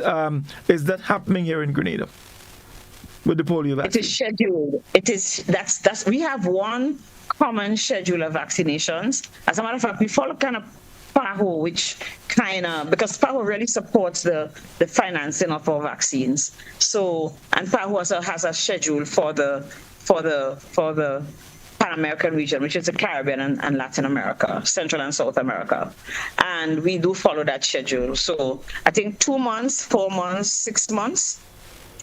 Is that happening here in Grenada with the polio vaccine? It is scheduled. That's we have one common schedule of vaccinations. As a matter of fact, we follow kind of PAHO, because PAHO really supports the financing of our vaccines. So, and PAHO also has a schedule for the Pan American region, which is the Caribbean and Latin America, Central and South America. And we do follow that schedule. So I think 2 months, 4 months, 6 months.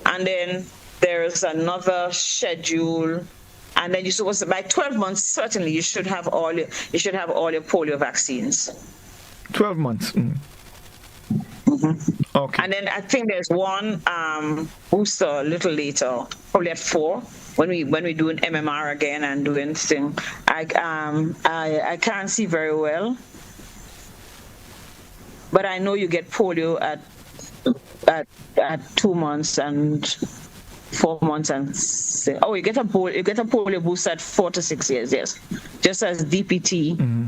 And then there's another schedule. And then by 12 months, certainly you should have all your polio vaccines. 12 months. Mm-hmm. Okay. And then I think there's one booster a little later, probably at 4, when we do an MMR again and doing thing. I can't see very well, but I know you get polio at 2 months and 4 months and you get a polio booster at 4 to 6 years, yes, just as DPT, mm-hmm.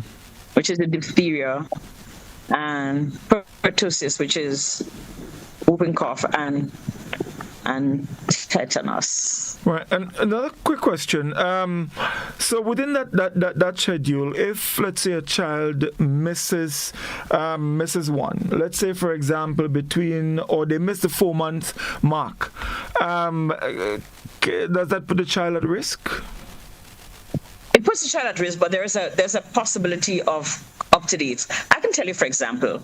which is the diphtheria, and pertussis, which is whooping cough and tetanus. Right. And another quick question. So within that schedule, if let's say a child misses one, let's say for example or they miss the 4 month mark, does that put the child at risk? It puts the child at risk, but there's a possibility of up to date. I can tell you, for example,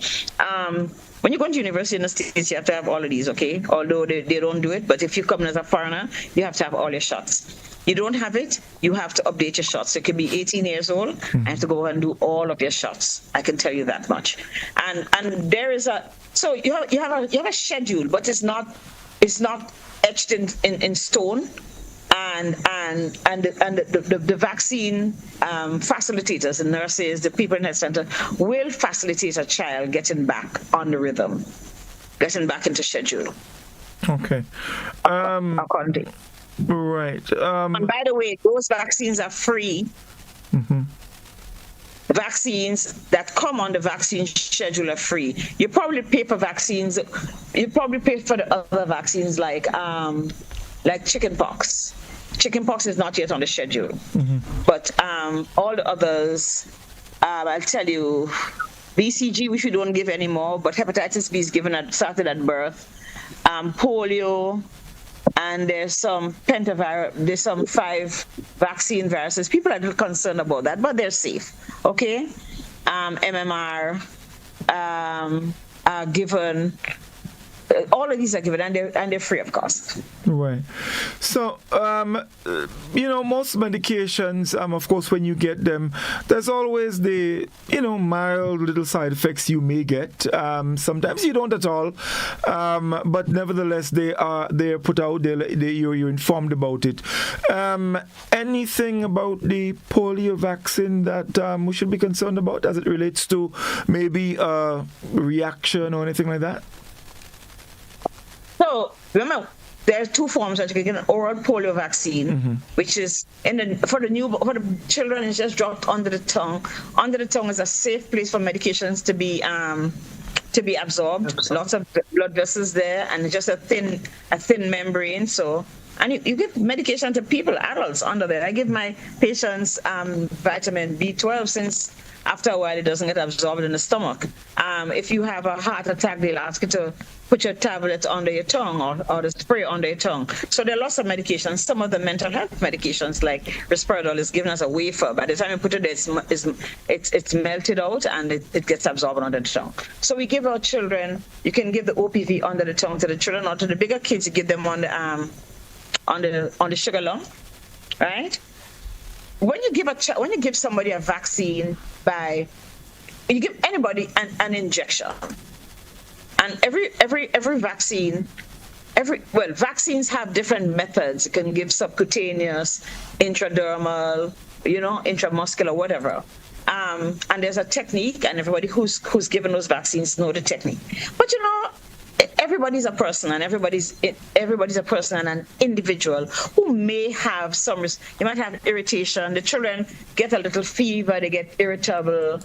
when you go to university in the States, you have to have all of these, okay? Although they don't do it, but if you come in as a foreigner, you have to have all your shots. You don't have it, you have to update your shots. So you could be 18 years old and have to go and do all of your shots. I can tell you that much. And there is so you have a schedule, but it's not etched in stone. And the vaccine facilitators, the nurses, the people in the center will facilitate a child getting back on the rhythm, getting back into schedule. Okay. According. Right. And by the way, those vaccines are free. Mm-hmm. The vaccines that come on the vaccine schedule are free. You probably pay for vaccines. You probably pay for the other vaccines like chickenpox. Chickenpox is not yet on the schedule, but all the others, I'll tell you, BCG, which we don't give anymore, but hepatitis B is started at birth. Polio, and there's some there's some 5 vaccine viruses. People are a little concerned about that, but they're safe. Okay, MMR are given. All of these are given, and they're free of cost. Right. So, most medications, of course, when you get them, there's always the, mild little side effects you may get. Sometimes you don't at all, but nevertheless, they're put out. You're informed about it. Anything about the polio vaccine that we should be concerned about as it relates to maybe a reaction or anything like that? So remember, there are 2 forms that you can get: an oral polio vaccine, which is for the children, it's just dropped under the tongue. Under the tongue is a safe place for medications to be absorbed. Lots of blood vessels there, and just a thin membrane. So, and you give medication to people, adults, under there. I give my patients vitamin B12 since after a while it doesn't get absorbed in the stomach. If you have a heart attack, they'll ask you to put your tablets under your tongue or the spray under your tongue. So there are lots of medications. Some of the mental health medications, like Risperidol, is given as a wafer. By the time you put it, it's melted out and it gets absorbed under the tongue. So we give our children, you can give the OPV under the tongue to the children, or to the bigger kids, you give them on the sugar lung, right? When you give somebody a vaccine you give anybody an injection, and every vaccine, vaccines have different methods. You can give subcutaneous, intradermal, intramuscular, whatever. And there's a technique, and everybody who's given those vaccines know the technique. But everybody's a person, and everybody's a person and an individual who may have you might have irritation. The children get a little fever, they get irritable.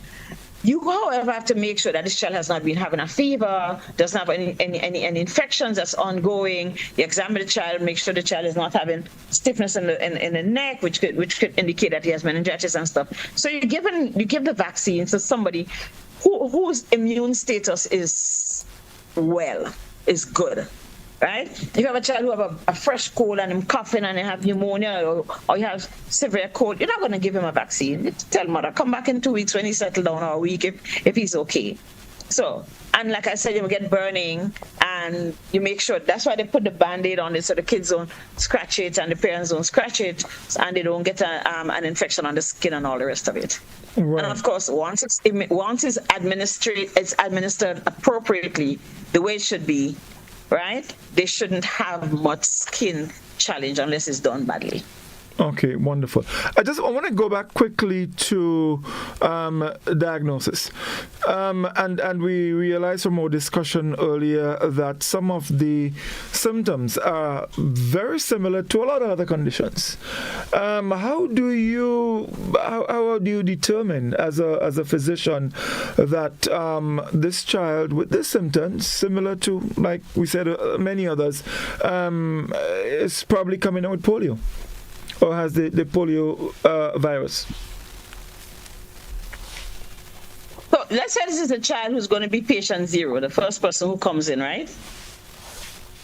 You, however, have to make sure that this child has not been having a fever, doesn't have any infections that's ongoing. You examine the child, make sure the child is not having stiffness in the neck, which could indicate that he has meningitis and stuff. So you give the vaccine to somebody whose immune status is good, right? If you have a child who have a fresh cold and him coughing and they have pneumonia or you have severe cold, you're not going to give him a vaccine. You tell mother, come back in 2 weeks when he's settled down, or a week if he's okay. So, and like I said, you get burning, and you make sure, that's why they put the Band-Aid on it, so the kids don't scratch it and the parents don't scratch it, and they don't get an infection on the skin and all the rest of it. Right. And of course, once it's administered appropriatly, the way it should be, right? They shouldn't have much skin challenge unless it's done badly. Okay, wonderful. I want to go back quickly to diagnosis. And we realized from our discussion earlier that some of the symptoms are very similar to a lot of other conditions. How do you determine as a physician that this child with this symptoms, similar to, like we said, many others, is probably coming out with polio? Or has the polio virus? So let's say this is a child who's going to be patient 0, the first person who comes in, right?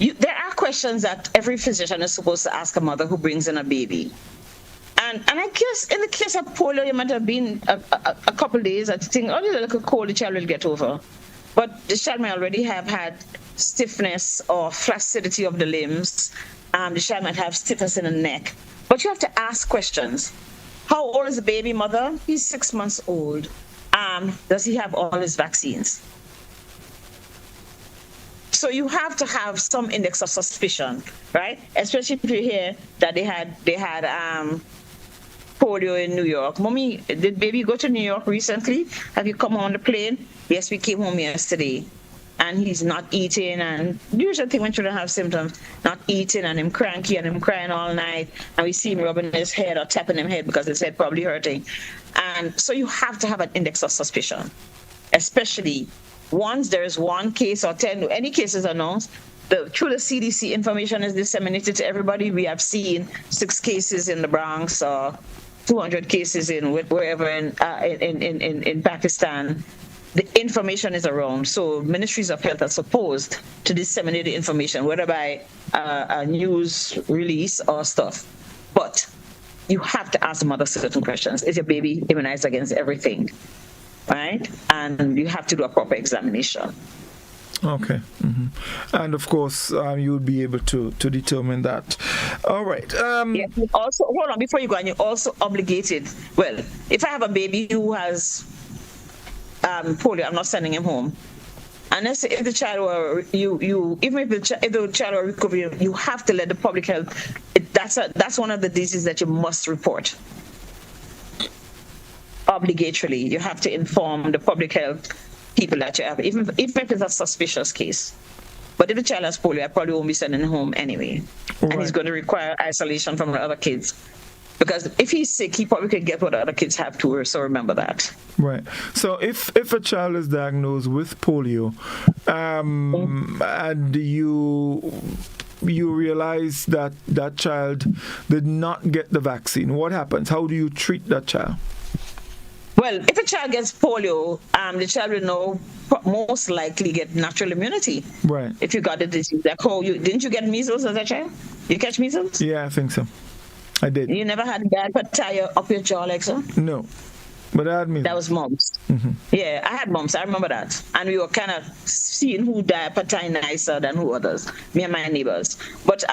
There are questions that every physician is supposed to ask a mother who brings in a baby. And I guess in the case of polio, it might have been a couple of days. I think, oh, a little cold, the child will get over. But the child may already have had stiffness or flaccidity of the limbs. The child might have stiffness in the neck. But you have to ask questions. How old is the baby mother? He's 6 months old. Does he have all his vaccines? So you have to have some index of suspicion, right? Especially if you hear that they had polio in New York. Mommy, did baby go to New York recently? Have you come on the plane? Yes, we came home yesterday. And he's not eating, and usually thing when children have symptoms, not eating, and him cranky, and him crying all night, and we see him rubbing his head or tapping his head because his head probably hurting. And so you have to have an index of suspicion, especially once there is one case or 10, any cases announced, through the CDC information is disseminated to everybody. We have seen 6 cases in the Bronx or 200 cases in wherever in Pakistan. The information is around, so ministries of health are supposed to disseminate the information, whether by a news release or stuff. But you have to ask the mother certain questions. Is your baby immunized against everything? Right? And you have to do a proper examination. Okay. Mm-hmm. And of course, you'll be able to determine that. All right. Yeah, also, hold on, before you go, and you're also obligated. Well, if I have a baby who has polio, I'm not sending him home. Unless if the child were even if the child were recovering, you have to let the public health. That's one of the diseases that you must report. Obligatorily, you have to inform the public health people that you have, even if it's a suspicious case. But if the child has polio, I probably won't be sending him home anyway, right. And he's going to require isolation from the other kids. Because if he's sick, he probably could get what other kids have too, so remember that. Right. So if a child is diagnosed with polio, and you realize that that child did not get the vaccine, what happens? How do you treat that child? Well, if a child gets polio, the child will most likely get natural immunity. Right. If you got the disease. Like, didn't you get measles as a child? You catch measles? Yeah, I think so. I did. You never had diapetes up your jaw like so? No, but I had measles. That was mumps. Mm-hmm. Yeah, I had mumps. I remember that. And we were kind of seeing who diapetes nicer than who others, me and my neighbors. But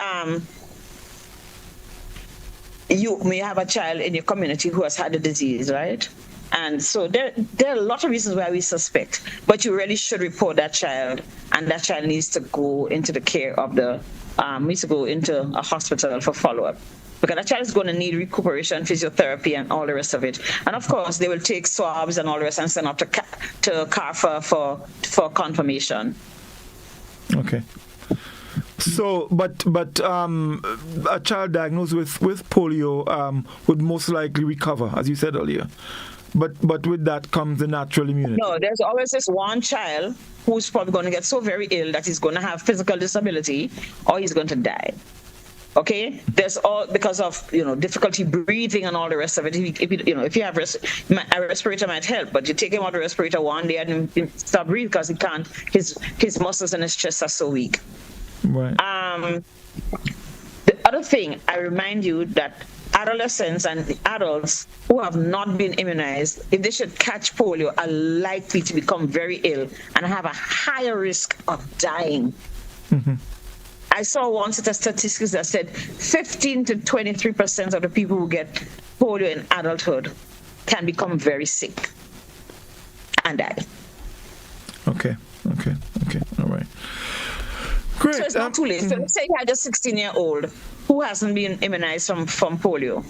you may have a child in your community who has had the disease, right? And so there are a lot of reasons why we suspect, but you really should report that child, and that child needs to go into the care of needs to go into a hospital for follow-up. Because that child is going to need recuperation, physiotherapy, and all the rest of it. And of course, they will take swabs and all the rest and send up to CARFA for confirmation. Okay. So, but a child diagnosed with polio would most likely recover, as you said earlier. But with that comes the natural immunity. No, there's always this one child who's probably going to get so very ill that he's going to have physical disability or he's going to die. Okay, there's all because of difficulty breathing and all the rest of it. If you have a respirator might help, but you take him out of the respirator one day and he stop breathing because he can't. His muscles in his chest are so weak. Right. The other thing I remind you that adolescents and adults who have not been immunized, if they should catch polio, are likely to become very ill and have a higher risk of dying. Mm-hmm. I saw one set of statistics that said 15 to 23% of the people who get polio in adulthood can become very sick and die. Okay. All right. Great. So it's not too late. So let's say you had a 16-year-old who hasn't been immunized from polio,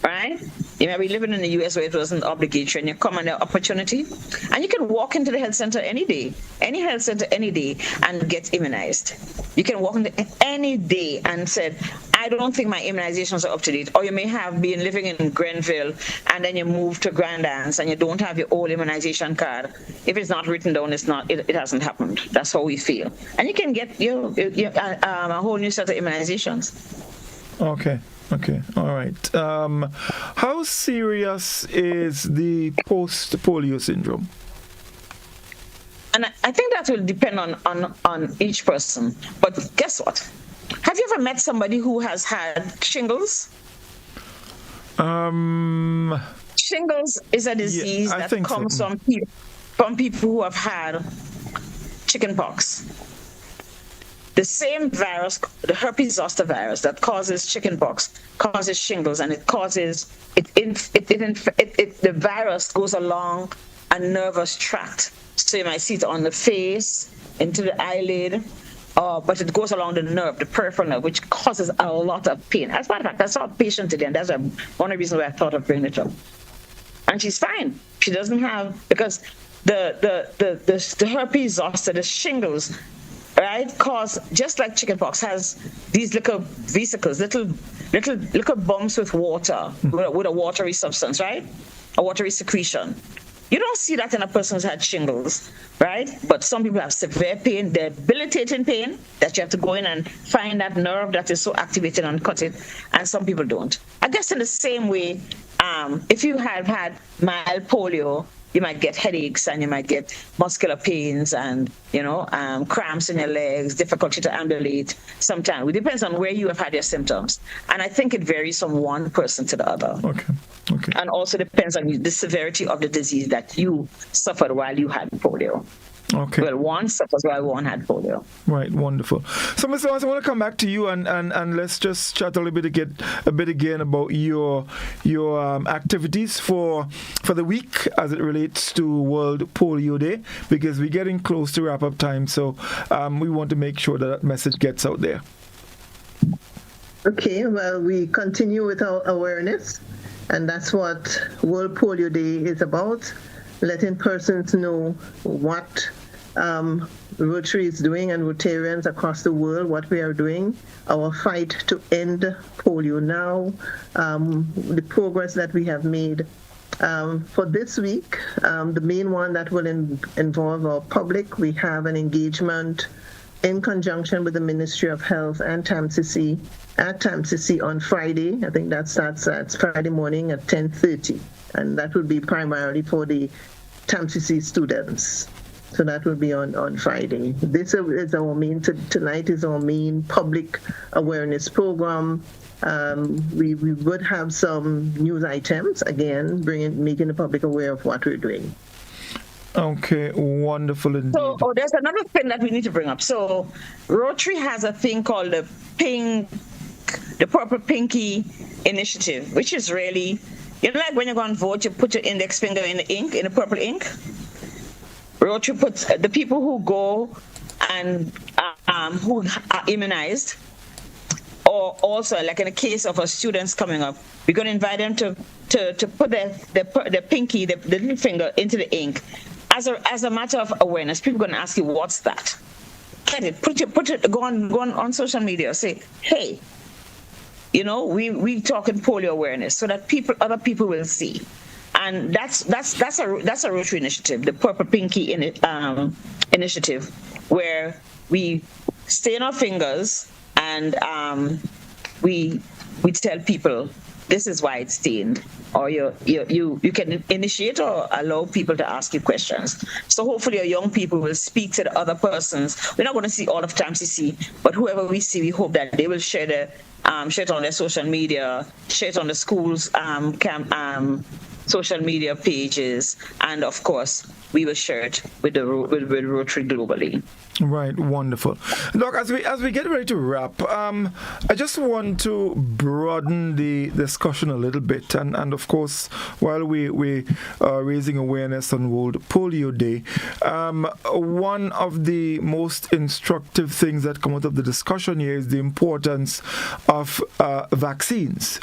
right? You may be living in the U.S. where it wasn't obligatory, and you come on the opportunity, and you can walk into the health center any day, any health center any day, and get immunized. You can walk into any day and say, I don't think my immunizations are up to date. Or you may have been living in Grenville, and then you move to Grandance, and you don't have your old immunization card. If it's not written down, it hasn't happened. That's how we feel. And you can get a whole new set of immunizations. Okay. All right. How serious is the post-polio syndrome? And I think that will depend on each person. But guess what? Have you ever met somebody who has had shingles? Shingles is a disease that comes from people who have had chickenpox. The same virus, the herpes zoster virus that causes chickenpox, causes shingles, and the virus goes along a nervous tract. So you might see it on the face, into the eyelid, but it goes along the nerve, the peripheral nerve, which causes a lot of pain. As a matter of fact, I saw a patient today, and that's one of the reasons why I thought of bringing it up. And she's fine. She doesn't have, because the herpes zoster, the shingles, right, cause, just like chickenpox, has these little vesicles, little bumps with water, with a watery substance, right? A watery secretion. You don't see that in a person who's had shingles, right? But some people have severe pain, debilitating pain, that you have to go in and find that nerve that is so activated and cut it, and some people don't. I guess in the same way, if you have had mild polio, you might get headaches and you might get muscular pains and, cramps in your legs, difficulty to ambulate sometimes. It depends on where you have had your symptoms. And I think it varies from one person to the other. Okay. And also depends on the severity of the disease that you suffered while you had polio. Okay. Well, one suffers while one had polio. Right, wonderful. So, Mr. Owens, I want to come back to you and let's just chat a bit again about your activities for the week as it relates to World Polio Day, because we're getting close to wrap up time. So, we want to make sure that message gets out there. Okay, well, we continue with our awareness, and that's what World Polio Day is about. Letting persons know what Rotary is doing and Rotarians across the world, what we are doing, our fight to end polio now, the progress that we have made. For this week, the main one that will involve our public, we have an engagement in conjunction with the Ministry of Health and TAMCC at TAMCC on Friday. I think that starts at Friday morning at 10:30. And that will be primarily for the TAMCC students. So that will be on Friday. This is our tonight is our main public awareness program. We would have some news items, again, making the public aware of what we're doing. Okay, wonderful indeed. So, there's another thing that we need to bring up. So, Rotary has a thing called the Purple Pinky Initiative, which is really, like when you go and vote, you put your index finger in the ink, in the purple ink. Rotary puts the people who go and who are immunized, or also, like in the case of our students coming up, we're going to invite them to put the pinky, the little finger, into the ink. As a matter of awareness, people are going to ask you, what's that? Get it, put it, go on social media, say, hey, we talking polio awareness, so that other people will see. And that's a Rotary initiative, the Purple Pinky initiative, where we stain our fingers and we tell people this is why it's stained, or you can initiate or allow people to ask you questions. So hopefully our young people will speak to the other persons. We're not going to see all of TAMCC, but whoever we see, we hope that they will share it on their social media, share it on the schools' social media pages, and of course we will share it with Rotary globally. Right, wonderful. Look, as we get ready to wrap, I just want to broaden the discussion a little bit, and of course, while we are raising awareness on World Polio Day, one of the most instructive things that come out of the discussion here is the importance of vaccines.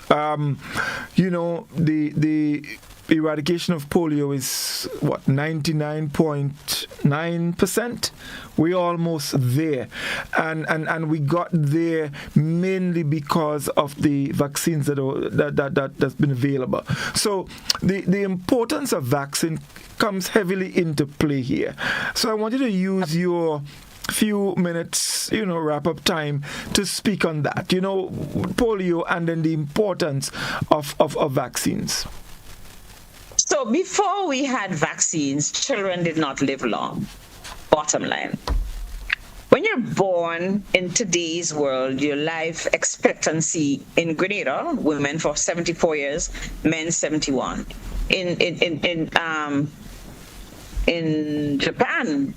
The eradication of polio is 99.9%. We're almost there, and we got there mainly because of the vaccines that's been available. So the importance of vaccine comes heavily into play here. So I want you to use your few minutes, wrap up time to speak on that. Polio and then the importance of vaccines. So before we had vaccines, children did not live long, bottom line. When you're born in today's world, your life expectancy in Grenada, women for 74 years, men 71. In Japan,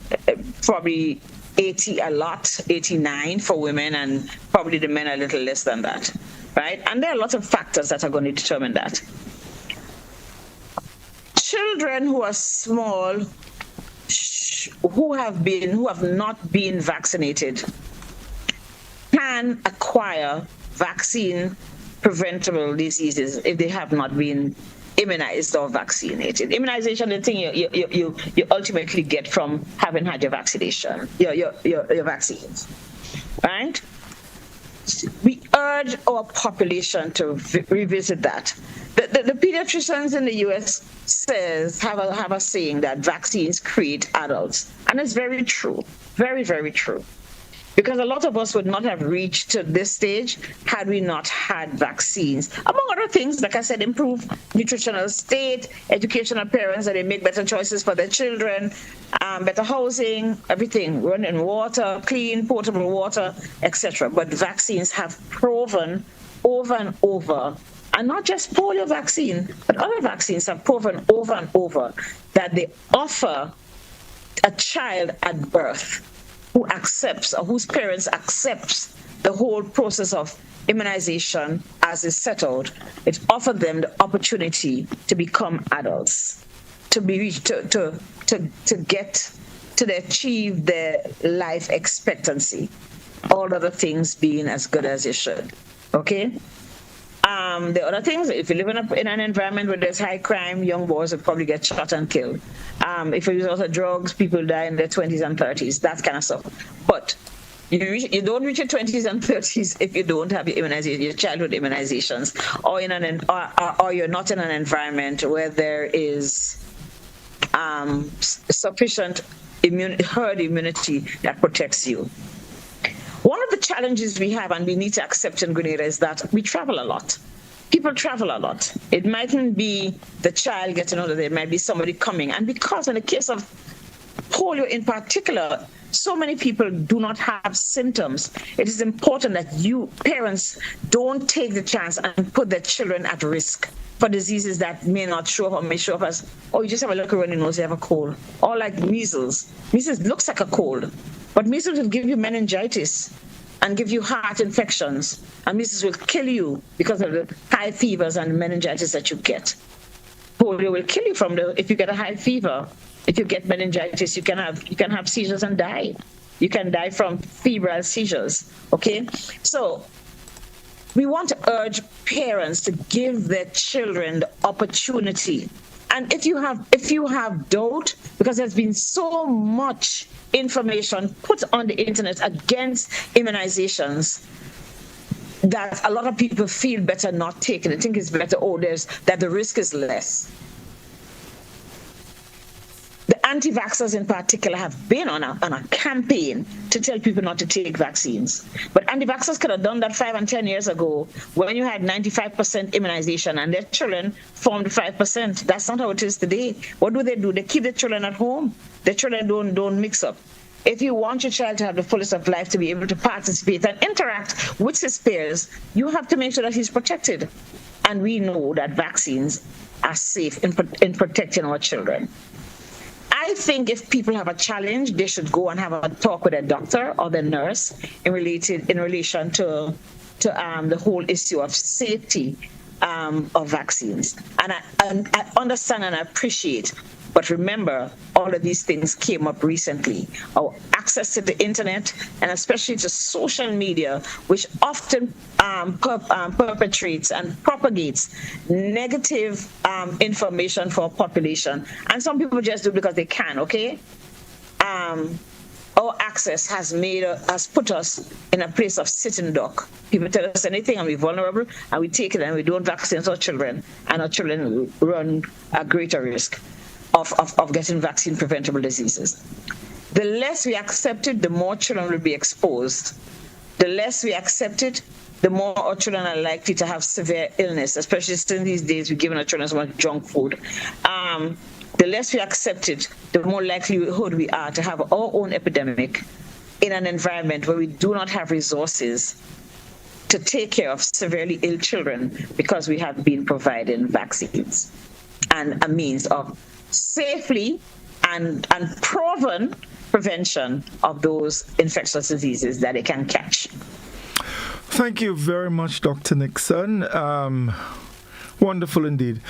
probably 80 a lot, 89 for women, and probably the men a little less than that, right? And there are lots of factors that are going to determine that. Children who are small, who have not been vaccinated, can acquire vaccine preventable diseases if they have not been immunized or vaccinated. Immunization, the thing you ultimately get from having had your vaccination, your vaccines, right? We urge our population to revisit that. The pediatricians in the U.S. have a saying that vaccines create adults, and it's very true, very, very true. Because a lot of us would not have reached to this stage had we not had vaccines. Among other things, like I said, improve nutritional state, education of parents, that they make better choices for their children, better housing, everything, running water, clean, potable water, etc. But vaccines have proven over and over, and not just polio vaccine, but other vaccines have proven over and over that they offer a child at birth who accepts, or whose parents accepts the whole process of immunization as is settled. It offers them the opportunity to become adults, to achieve their life expectancy, all other things being as good as it should. Okay. The other things, if you live in an environment where there's high crime, young boys will probably get shot and killed. If you use other drugs, people die in their 20s and 30s, that kind of stuff. But you don't reach your 20s and 30s if you don't have your childhood immunizations, or you're not in an environment where there is sufficient herd immunity that protects you. One of the challenges we have, and we need to accept in Grenada, is that we travel a lot. People travel a lot. It mightn't be the child getting older, there might be somebody coming. And because in the case of polio in particular, so many people do not have symptoms, it is important that you, parents, don't take the chance and put their children at risk for diseases that may not show up or may show up as, oh, you just have a little runny nose, you have a cold. Or like measles. Measles looks like a cold, but measles will give you meningitis and give you heart infections. And measles will kill you because of the high fevers and meningitis that you get. Polio will kill you if you get a high fever. If you get meningitis, you can have seizures and die. You can die from febrile seizures. Okay? So we want to urge parents to give their children the opportunity. And if you have doubt, because there's been so much information put on the internet against immunizations, that a lot of people feel better not taking it. I think it's better, that the risk is less. The anti-vaxxers in particular have been on a campaign to tell people not to take vaccines. But anti-vaxxers could have done that 5 and 10 years ago when you had 95% immunization and their children formed 5%. That's not how it is today. What do? They keep their children at home. Their children don't mix up. If you want your child to have the fullest of life, to be able to participate and interact with his peers, you have to make sure that he's protected. And we know that vaccines are safe in protecting our children. I think if people have a challenge, they should go and have a talk with a doctor or the nurse in relation to the whole issue of safety of vaccines. And I understand and I appreciate. But remember, all of these things came up recently. Our access to the internet, and especially to social media, which often perpetrates and propagates negative information for our population. And some people just do it because they can, okay? Our access has put us in a place of sitting duck. People tell us anything and we're vulnerable, and we take it and we don't vaccinate our children, and our children run a greater risk of getting vaccine preventable diseases. The less we accept it, the more children will be exposed. The less we accept it, the more our children are likely to have severe illness, especially in these days we're giving our children so much junk food. The less we accept it, the more likelihood we are to have our own epidemic in an environment where we do not have resources to take care of severely ill children because we have been providing vaccines and a means of safely and proven prevention of those infectious diseases that they can catch. Thank you very much, Dr. Nixon. Wonderful indeed.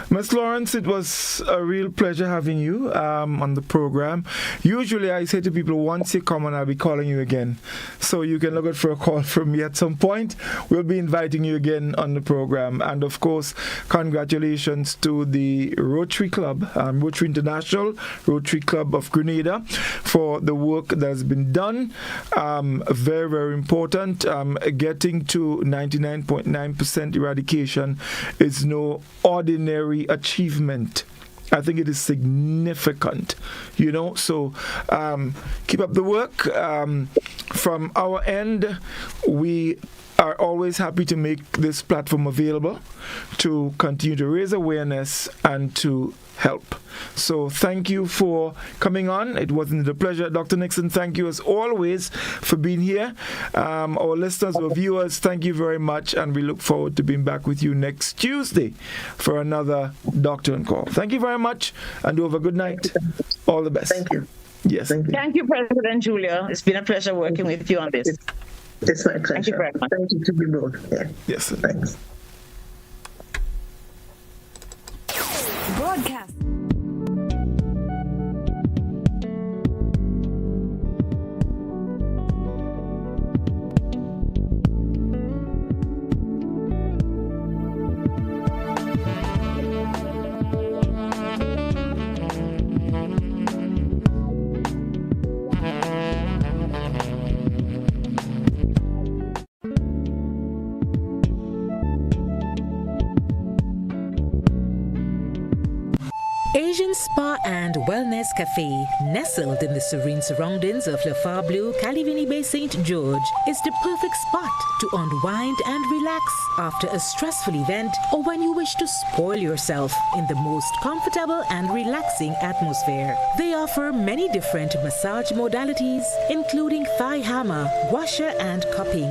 Ms. Lawrence, it was a real pleasure having you on the program. Usually I say to people, once you come on, I'll be calling you again. So you can look out for a call from me at some point. We'll be inviting you again on the program. And of course, congratulations to the Rotary Club, Rotary International, Rotary Club of Grenada, for the work that has been done. Very, very important. Getting to 99.9% eradication is no ordinary achievement. I think it is significant, so keep up the work. From our end, we are always happy to make this platform available to continue to raise awareness and to help. So thank you for coming on. It wasn't a pleasure. Dr. Nixon, thank you as always for being here. Our listeners or viewers, thank you very much, and we look forward to being back with you next Tuesday for another Doctor on Call. Thank you very much, and do have a good night. All the best. Thank you. Yes. Thank you, President Julia. It's been a pleasure working with you on this. It's my pleasure. Thank you very much. Thank you to you both. Yeah. Yes. Thanks. Broadcast. Asian Spa and Wellness Cafe, nestled in the serene surroundings of Le Fableau, Calivini Bay, St. George, is the perfect spot to unwind and relax after a stressful event or when you wish to spoil yourself in the most comfortable and relaxing atmosphere. They offer many different massage modalities, including thigh hammer, washer and cupping,